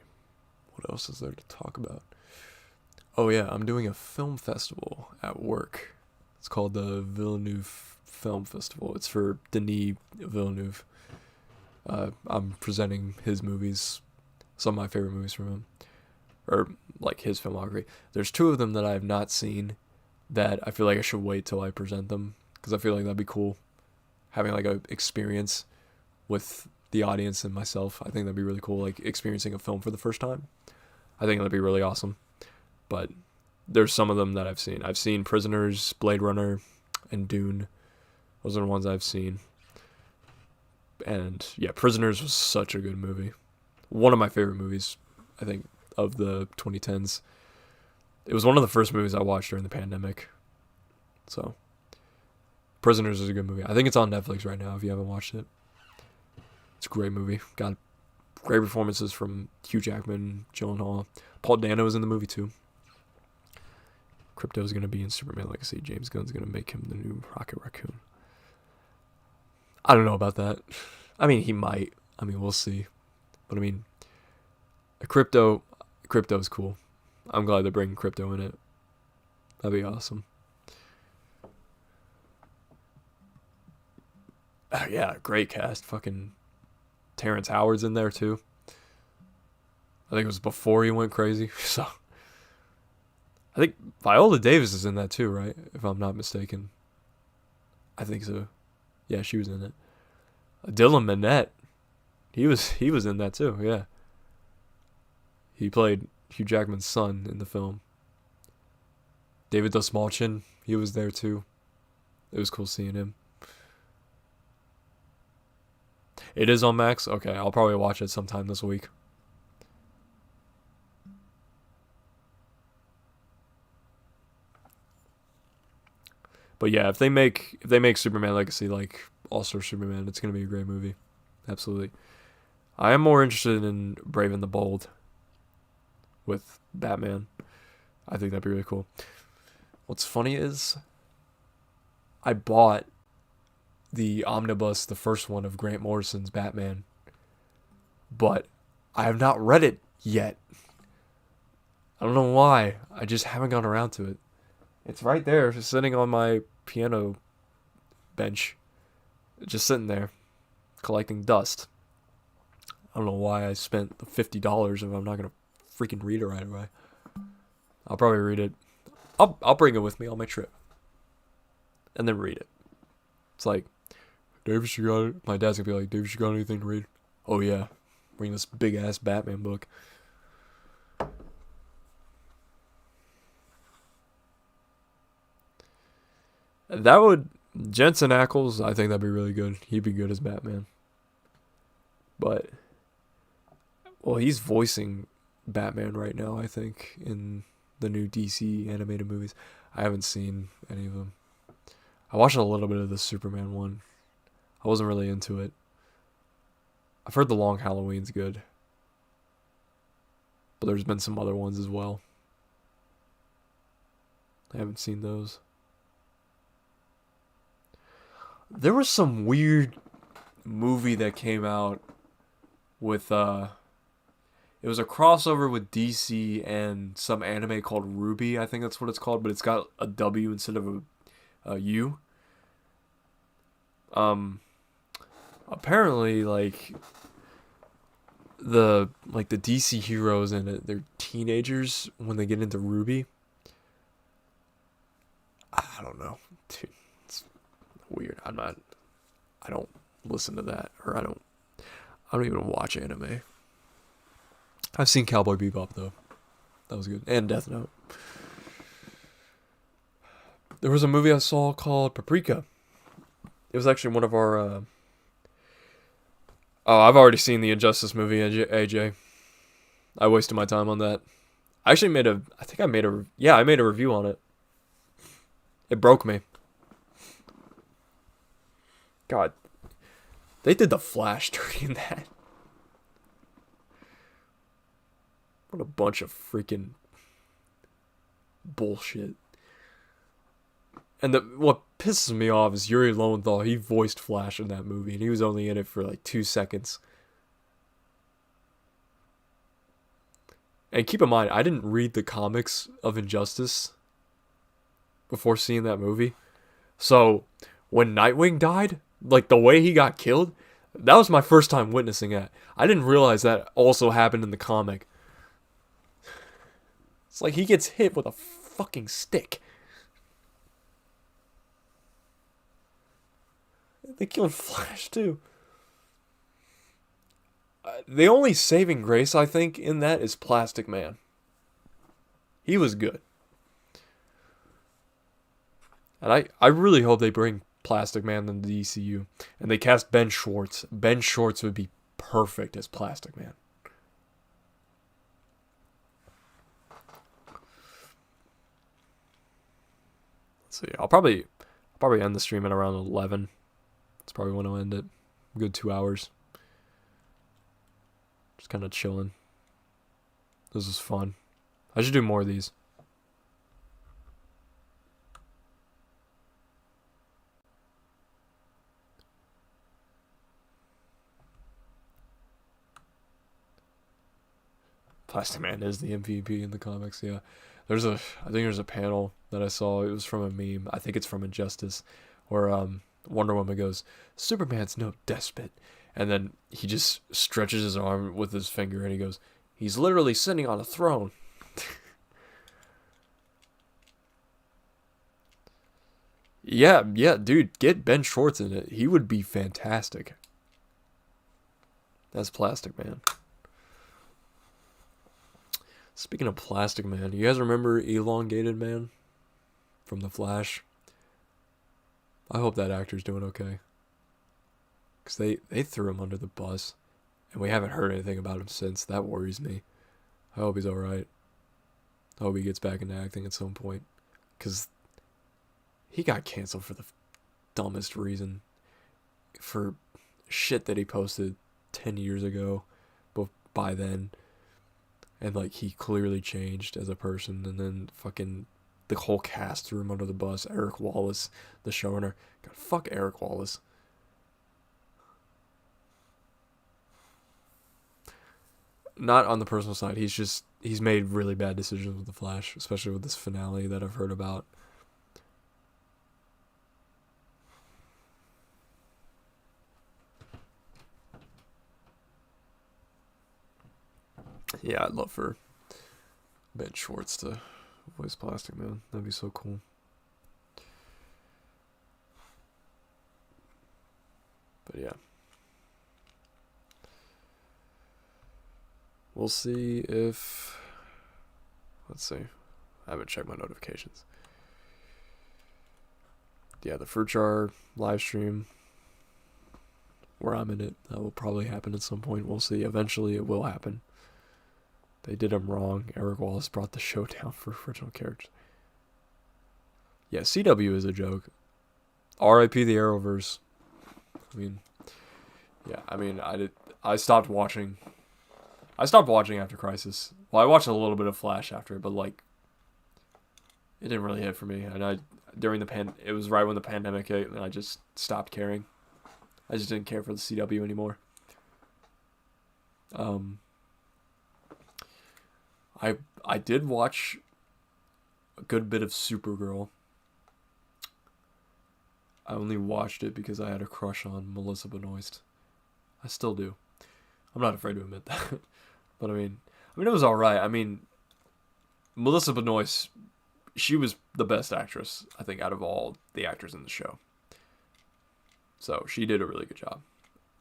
What else is there to talk about? Oh yeah, I'm doing a film festival at work. It's called the Villeneuve Film Festival. It's for Denis Villeneuve. I'm presenting his movies, some of my favorite movies from him, or like his filmography. There's two of them that I have not seen that I feel like I should wait till I present them because I feel like that'd be cool, having like a experience with the audience and myself. I think that'd be really cool, like experiencing a film for the first time. I think that'd be really awesome. But there's some of them that I've seen. I've seen Prisoners, Blade Runner, and Dune. Those are the ones I've seen. And yeah, Prisoners was such a good movie. One of my favorite movies, I think, of the 2010s. It was one of the first movies I watched during the pandemic. So, Prisoners is a good movie. I think it's on Netflix right now if you haven't watched it. It's a great movie. Got great performances from Hugh Jackman, Gyllenhaal. Paul Dano was in the movie too. Crypto's going to be in Superman Legacy. James Gunn's going to make him the new Rocket Raccoon. I don't know about that. I mean, he might. I mean, we'll see. But I mean, Crypto's cool. I'm glad they're bringing Crypto in it. That'd be awesome. Yeah, great cast. Fucking Terrence Howard's in there too. I think it was before he went crazy. So I think Viola Davis is in that too, right? If I'm not mistaken. I think so. Yeah, she was in it. Dylan Minnette. He was in that too, yeah. He played Hugh Jackman's son in the film. David Dastmalchian, he was there too. It was cool seeing him. It is on Max? Okay, I'll probably watch it sometime this week. But yeah, if they make Superman Legacy like All-Star Superman, it's gonna be a great movie. Absolutely. I am more interested in Brave and the Bold with Batman. I think that'd be really cool. What's funny is I bought the omnibus, the first one of Grant Morrison's Batman, but I have not read it yet. I don't know why. I just haven't gone around to it. It's right there, just sitting on my piano bench, just sitting there, collecting dust. I don't know why I spent the $50 if I'm not gonna freaking read it right away. I'll probably read it. I'll bring it with me on my trip, and then read it. It's like, David, you got it? My dad's gonna be like, David, you got anything to read? Oh yeah, bring this big ass Batman book. That would Jensen Ackles. I think that'd be really good. He'd be good as Batman. But well, he's voicing Batman right now. I think in the new DC animated movies. I haven't seen any of them. I watched a little bit of the Superman one. I wasn't really into it. I've heard The Long Halloween's good. But there's been some other ones as well. I haven't seen those. There was some weird movie that came out with it was a crossover with DC and some anime called Ruby, I think that's what it's called, but it's got a W instead of a U. Apparently the DC heroes in it, they're teenagers when they get into Ruby. I don't know. Dude, it's weird. I'm not I don't listen to that, or I don't even watch anime. I've seen Cowboy Bebop though. That was good. And Death Note. There was a movie I saw called Paprika. It was actually one of our Oh, I've already seen the Injustice movie, AJ. I wasted my time on that. I actually I made a review on it. It broke me. God. They did the Flash dirty in that. What a bunch of freaking bullshit. And what pisses me off is Yuri Lowenthal. He voiced Flash in that movie, and he was only in it for like 2 seconds. And keep in mind, I didn't read the comics of Injustice before seeing that movie. So, when Nightwing died, like the way he got killed, that was my first time witnessing it. I didn't realize that also happened in the comic. It's like he gets hit with a fucking stick. They killed Flash too. The only saving grace, I think, in that is Plastic Man. He was good. And I really hope they bring Plastic Man in the DCU. And they cast Ben Schwartz. Ben Schwartz would be perfect as Plastic Man. Let's see. I'll probably end the stream at around 11. That's probably when I'll end it. Good 2 hours. Just kind of chilling. This is fun. I should do more of these. Plastic Man is the MVP in the comics, yeah. I think there's a panel that I saw. It was from a meme. I think it's from Injustice, where Wonder Woman goes, "Superman's no despot," and then he just stretches his arm with his finger and he goes, "He's literally sitting on a throne." Yeah, dude, get Ben Schwartz in it. He would be fantastic. That's Plastic Man. Speaking of Plastic Man, you guys remember Elongated Man from The Flash? I hope that actor's doing okay. Because they threw him under the bus. And we haven't heard anything about him since. That worries me. I hope he's alright. I hope he gets back into acting at some point. Because he got canceled for the dumbest reason. For shit that he posted 10 years ago. But by then. And like he clearly changed as a person. And then fucking the whole cast threw him under the bus. Eric Wallace, the showrunner. God, fuck Eric Wallace. Not on the personal side. He's made really bad decisions with the Flash, especially with this finale that I've heard about. Yeah, I'd love for Ben Schwartz to voice Plastic Man. That'd be so cool. But yeah. We'll see if... Let's see. I haven't checked my notifications. Yeah, the Fruit Jar live stream, where I'm in it, that will probably happen at some point. We'll see. Eventually it will happen. They did him wrong. Eric Wallace brought the show down for original characters. Yeah, CW is a joke. R.I.P. the Arrowverse. I stopped watching. I stopped watching after Crisis. Well, I watched a little bit of Flash after it, but like, it didn't really hit for me. And it was right when the pandemic hit, and I just stopped caring. I just didn't care for the CW anymore. I did watch a good bit of Supergirl. I only watched it because I had a crush on Melissa Benoist. I still do. I'm not afraid to admit that. But I mean it was alright. I mean, Melissa Benoist, she was the best actress, I think, out of all the actors in the show. So she did a really good job.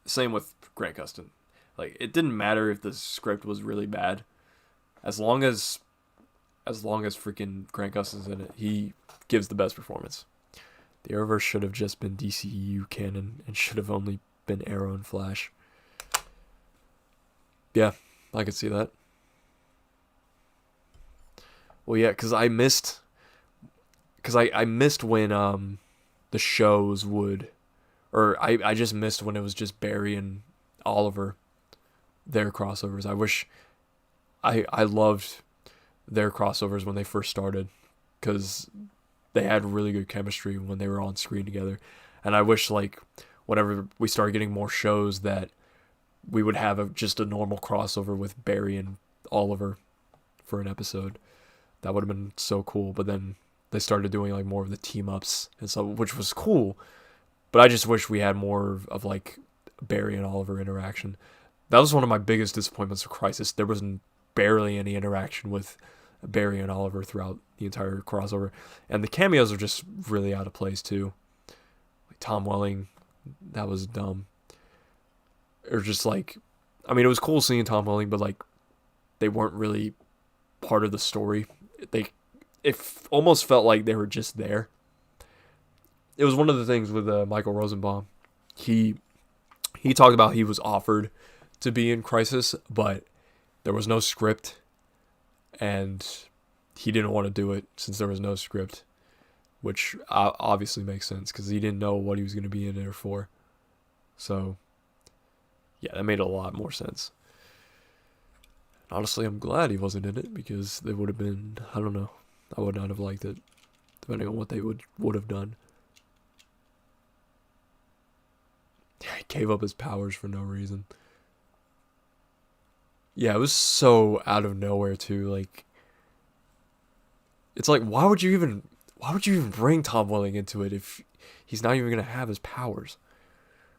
Same with Grant Gustin. Like, it didn't matter if the script was really bad, as long as freaking Grant Gustin's in it, he gives the best performance. The Arrowverse should have just been DCEU canon and should have only been Arrow and Flash. Yeah, I could see that. Well, yeah, because I missed when the shows would, or I just missed when it was just Barry and Oliver, their crossovers. I wish I loved their crossovers when they first started, because they had really good chemistry when they were on screen together. And I wish, like, whenever we started getting more shows, that we would have just a normal crossover with Barry and Oliver for an episode. That would have been so cool. But then they started doing like more of the team ups and stuff, which was cool. But I just wish we had more of like Barry and Oliver interaction. That was one of my biggest disappointments of Crisis. There was barely any interaction with Barry and Oliver throughout the entire crossover, and the cameos are just really out of place too. Like Tom Welling, that was dumb. Or just like, I mean, it was cool seeing Tom Welling, but like, they weren't really part of the story. It almost felt like they were just there. It was one of the things with Michael Rosenbaum. He talked about he was offered to be in Crisis, but there was no script, and he didn't want to do it since there was no script, which obviously makes sense because he didn't know what he was going to be in there for. So, yeah, that made a lot more sense. Honestly, I'm glad he wasn't in it, because they would have been, I don't know, I would not have liked it, depending on what they would have done. Yeah, he gave up his powers for no reason. Yeah, it was so out of nowhere too. Like, it's like, why would you even bring Tom Welling into it if he's not even gonna have his powers?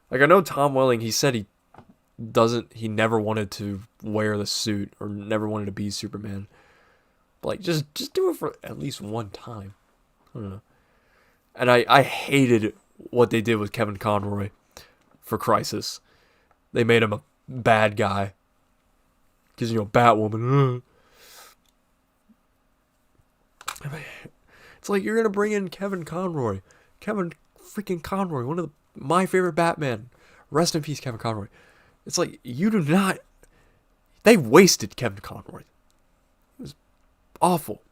Like, I know Tom Welling, he said he never wanted to wear the suit or never wanted to be Superman. But like, just do it for at least one time. I don't know. And I hated what they did with Kevin Conroy for Crisis. They made him a bad guy. Because, Batwoman. It's like, you're going to bring in Kevin Conroy. Kevin freaking Conroy, one of my favorite Batman. Rest in peace, Kevin Conroy. It's like, you do not... They wasted Kevin Conroy. It was awful.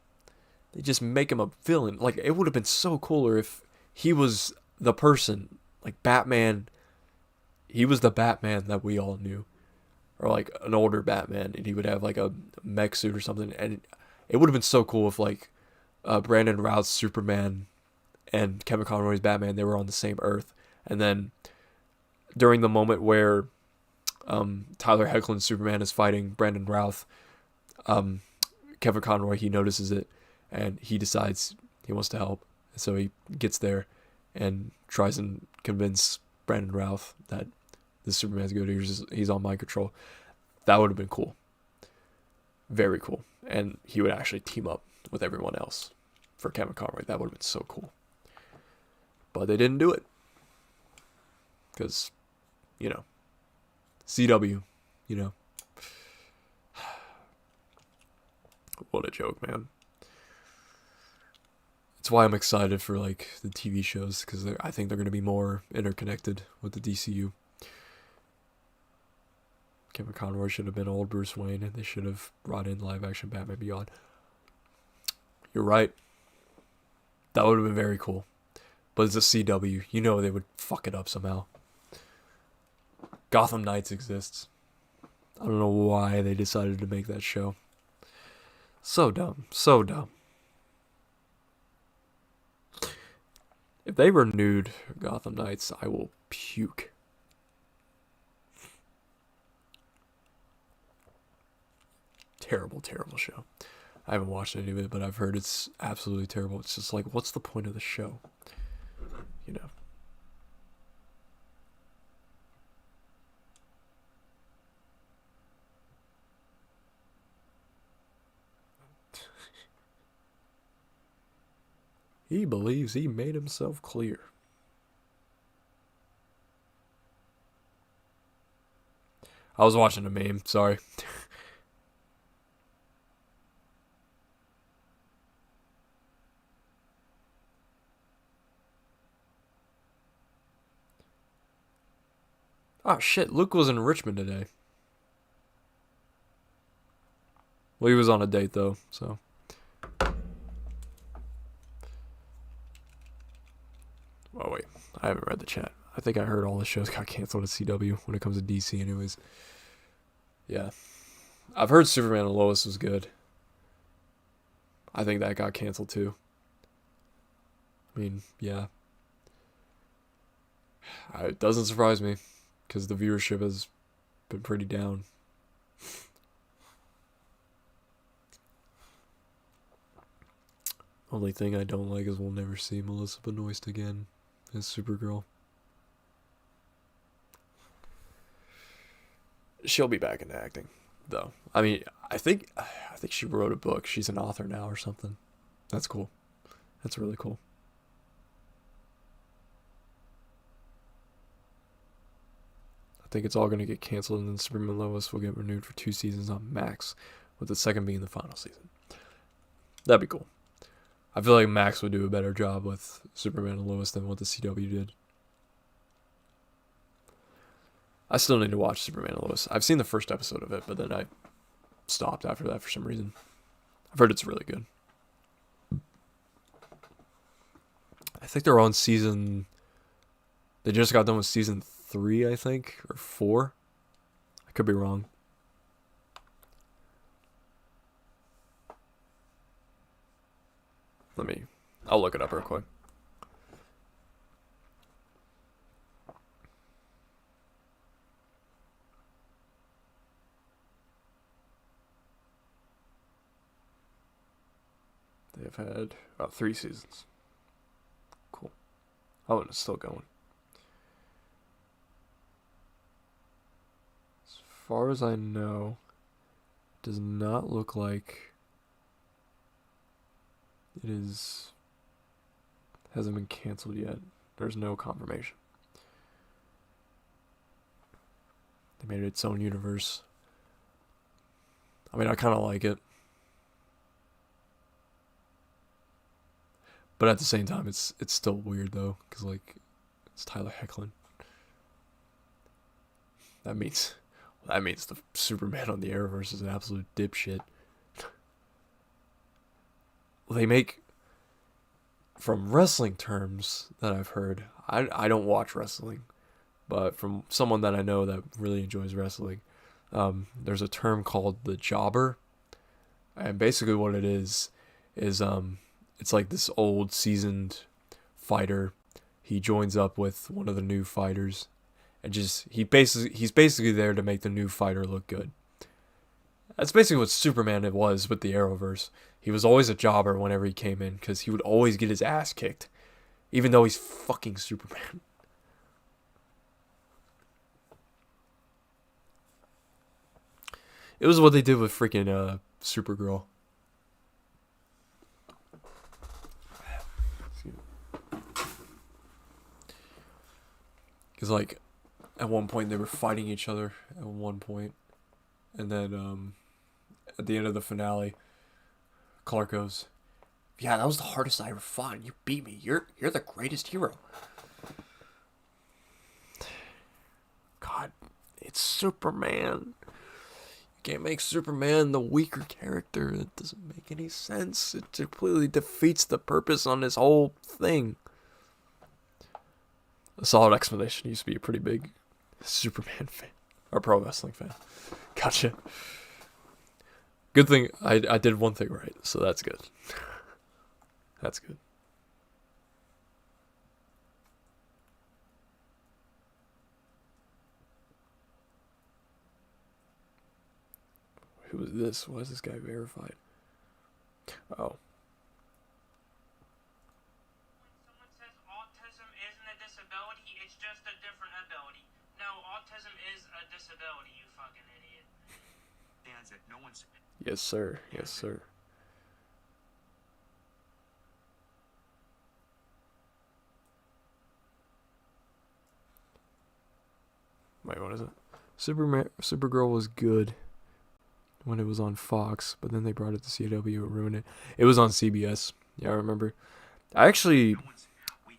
They just make him a villain. Like, it would have been so cooler if he was the person. Like, Batman... He was the Batman that we all knew. Or, like, an older Batman. And he would have, like, a mech suit or something. And it would have been so cool if, like, Brandon Routh's Superman and Kevin Conroy's Batman, they were on the same Earth. And then during the moment where Tyler Hoechlin's Superman is fighting Brandon Routh, Kevin Conroy, he notices it, and he decides he wants to help. So he gets there and tries and convince Brandon Routh that the Superman's good. He's on mind control. That would have been cool. Very cool. And he would actually team up with everyone else for Kevin Conroy. That would have been so cool. But they didn't do it. Because, CW, What a joke, man. That's why I'm excited for, like, the TV shows, because I think they're going to be more interconnected with the DCU. Kevin Conroy should have been old Bruce Wayne, and they should have brought in live-action Batman Beyond. You're right. That would have been very cool. But it's a CW. They would fuck it up somehow. Gotham Knights exists. I don't know why they decided to make that show. So dumb. So dumb. If they renewed Gotham Knights, I will puke. Terrible, terrible show. I haven't watched any of it, but I've heard it's absolutely terrible. It's just like, what's the point of the show? He believes he made himself clear. I was watching a meme. Sorry. Oh shit, Luke was in Richmond today. Well, he was on a date though, so. Oh wait, I haven't read the chat. I think I heard all the shows got canceled at CW when it comes to DC anyways. Yeah. I've heard Superman and Lois was good. I think that got canceled too. I mean, yeah. It doesn't surprise me because the viewership has been pretty down. Only thing I don't like is we'll never see Melissa Benoist again as Supergirl. She'll be back into acting, though. I mean, I think she wrote a book. She's an author now or something. That's cool. That's really cool. I think it's all going to get canceled, and then Superman and Lois will get renewed for 2 seasons on Max, with the second being the final season. That'd be cool. I feel like Max would do a better job with Superman and Lois than what the CW did. I still need to watch Superman and Lois. I've seen the first episode of it, but then I stopped after that for some reason. I've heard it's really good. I think they're on season... They just got done with season 3, I think, or 4. I could be wrong. I'll look it up real quick. They've had about 3 seasons. Cool. Oh, and it's still going. As far as I know, it does not look like it hasn't been canceled yet. There's no confirmation. They made it its own universe. I mean, I kind of like it. But at the same time, it's still weird though, because like, it's Tyler Hoechlin. That means the Superman on the Arrowverse is an absolute dipshit. They make, from wrestling terms that I've heard, I don't watch wrestling, but from someone that I know that really enjoys wrestling, there's a term called the jobber, and basically what it is it's like this old seasoned fighter. He joins up with one of the new fighters, and he's basically there to make the new fighter look good. That's basically what Superman it was with the Arrowverse. He was always a jobber whenever he came in, because he would always get his ass kicked, even though he's fucking Superman. It was what they did with freaking Supergirl. Because, like, at one point they were fighting each other at one point. And then, at the end of the finale, Clark goes, "Yeah, that was the hardest I ever fought, and you beat me. You're the greatest hero." God, it's Superman. You can't make Superman the weaker character. It doesn't make any sense. It completely defeats the purpose on this whole thing. A solid explanation. Used to be a pretty big Superman fan. Or pro wrestling fan. Gotcha. Good thing I did one thing right, so that's good. That's good. Who is this? Why is this guy verified? Oh. Yes, sir. Yes, sir. Wait, what is it? Supergirl was good when it was on Fox, but then they brought it to CW and ruined it. It was on CBS. Yeah, I remember. I actually,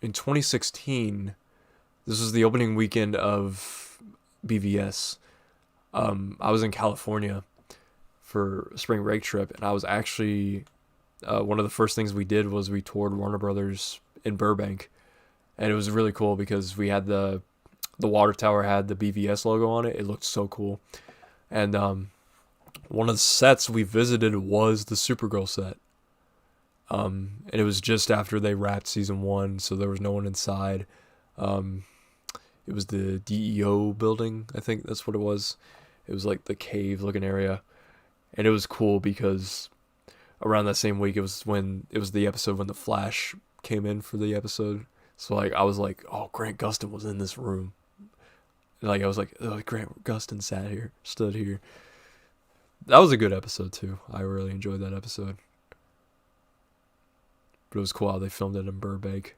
in 2016, this was the opening weekend of BVS. I was in California for a spring break trip, and I was actually one of the first things we did was we toured Warner Brothers in Burbank, and it was really cool because we had the water tower had the BVS logo on it. It looked so cool, and one of the sets we visited was the Supergirl set. And it was just after they wrapped season 1, so there was no one inside. It was the DEO building, I think that's what it was. It was like the cave looking area. And it was cool because around that same week it was the episode when the Flash came in for the episode. So like I was like, oh, Grant Gustin was in this room. And like I was like, oh, Grant Gustin stood here. That was a good episode too. I really enjoyed that episode. But it was cool how they filmed it in Burbank.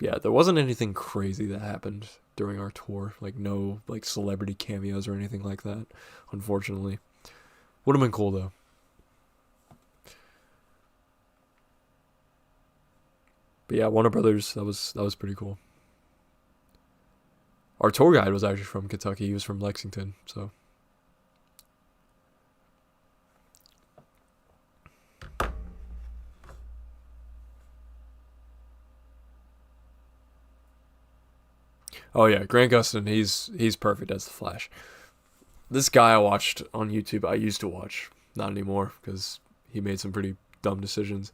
Yeah, there wasn't anything crazy that happened during our tour. Like no like celebrity cameos or anything like that, unfortunately. Would have been cool though. But yeah, Warner Brothers, that was pretty cool. Our tour guide was actually from Kentucky. He was from Lexington, so. Oh yeah, Grant Gustin, he's perfect as the Flash. This guy I watched on YouTube, I used to watch, not anymore because he made some pretty dumb decisions.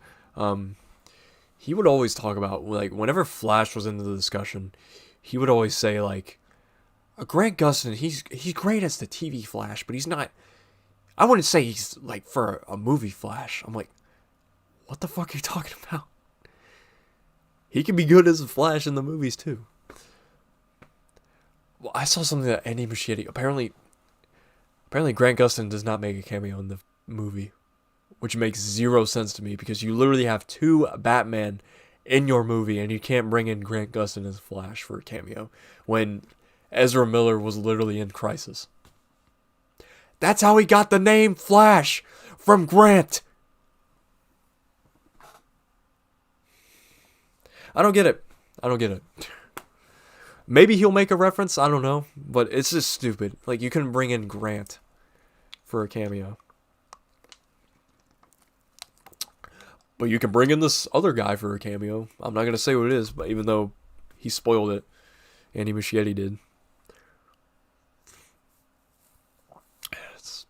He would always talk about like whenever Flash was in the discussion, he would always say like, Grant Gustin, he's great as the TV Flash, but he's not. I wouldn't say he's like for a movie Flash. I'm like, what the fuck are you talking about? He can be good as a Flash in the movies too. Well, I saw something that Andy Muschietti apparently Grant Gustin does not make a cameo in the movie, which makes zero sense to me because you literally have 2 Batman in your movie and you can't bring in Grant Gustin as Flash for a cameo when Ezra Miller was literally in Crisis. That's how he got the name Flash from Grant. I don't get it. Maybe he'll make a reference, I don't know, but it's just stupid. Like, you couldn't bring in Grant for a cameo. But you can bring in this other guy for a cameo. I'm not going to say what it is, but even though he spoiled it, Andy Muschietti did. It's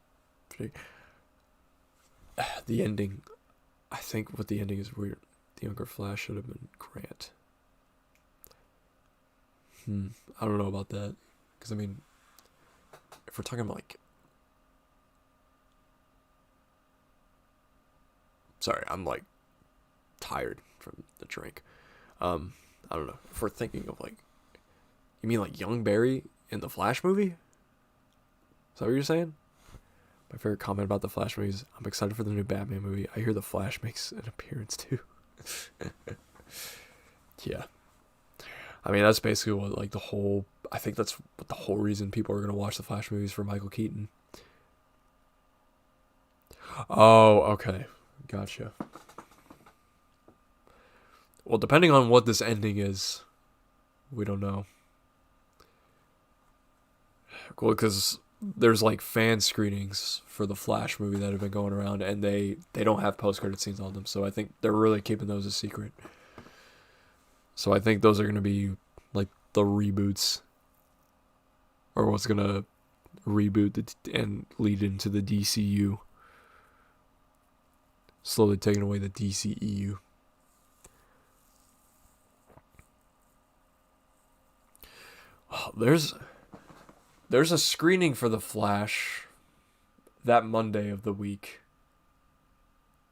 pretty... The ending, I think what the ending is weird. The younger Flash should have been Grant. I don't know about that. Because, I mean, if we're talking about, like... Sorry, I'm, like, tired from the drink. I don't know. If we're thinking of, like... You mean, like, young Barry in the Flash movie? Is that what you're saying? My favorite comment about the Flash movie is, I'm excited for the new Batman movie. I hear the Flash makes an appearance, too. Yeah. I mean, that's basically what, like, I think that's what the whole reason people are going to watch the Flash movies for Michael Keaton. Oh, okay. Gotcha. Well, depending on what this ending is, we don't know. Well, because there's, like, fan screenings for the Flash movie that have been going around, and they don't have post-credit scenes on them, so I think they're really keeping those a secret. So I think those are going to be, like, the reboots. Or what's going to reboot and lead into the DCU. Slowly taking away the DCEU. Oh, there's a screening for The Flash that Monday of the week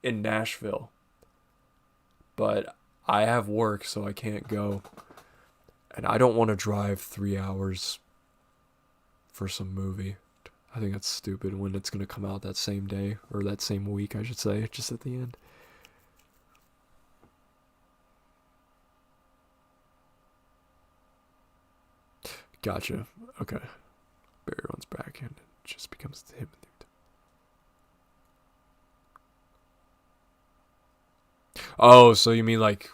in Nashville. But I have work, so I can't go. And I don't want to drive 3 hours for some movie. I think that's stupid when it's going to come out that same day, or that same week, I should say, just at the end. Gotcha. Okay. Barry runs backhand. It just becomes him. Oh, so you mean like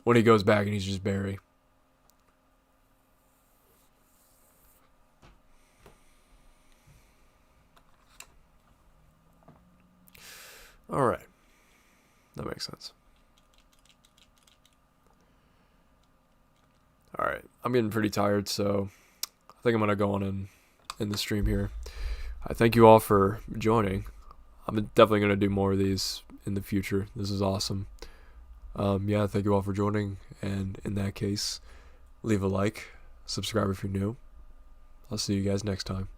when he goes back and he's just Barry? All right. That makes sense. All right. I'm getting pretty tired, so I think I'm going to go on and end the stream here. I thank you all for joining. I'm definitely going to do more of these in the future. This is awesome. Yeah, thank you all for joining. And in that case, leave a like, subscribe if you're new. I'll see you guys next time.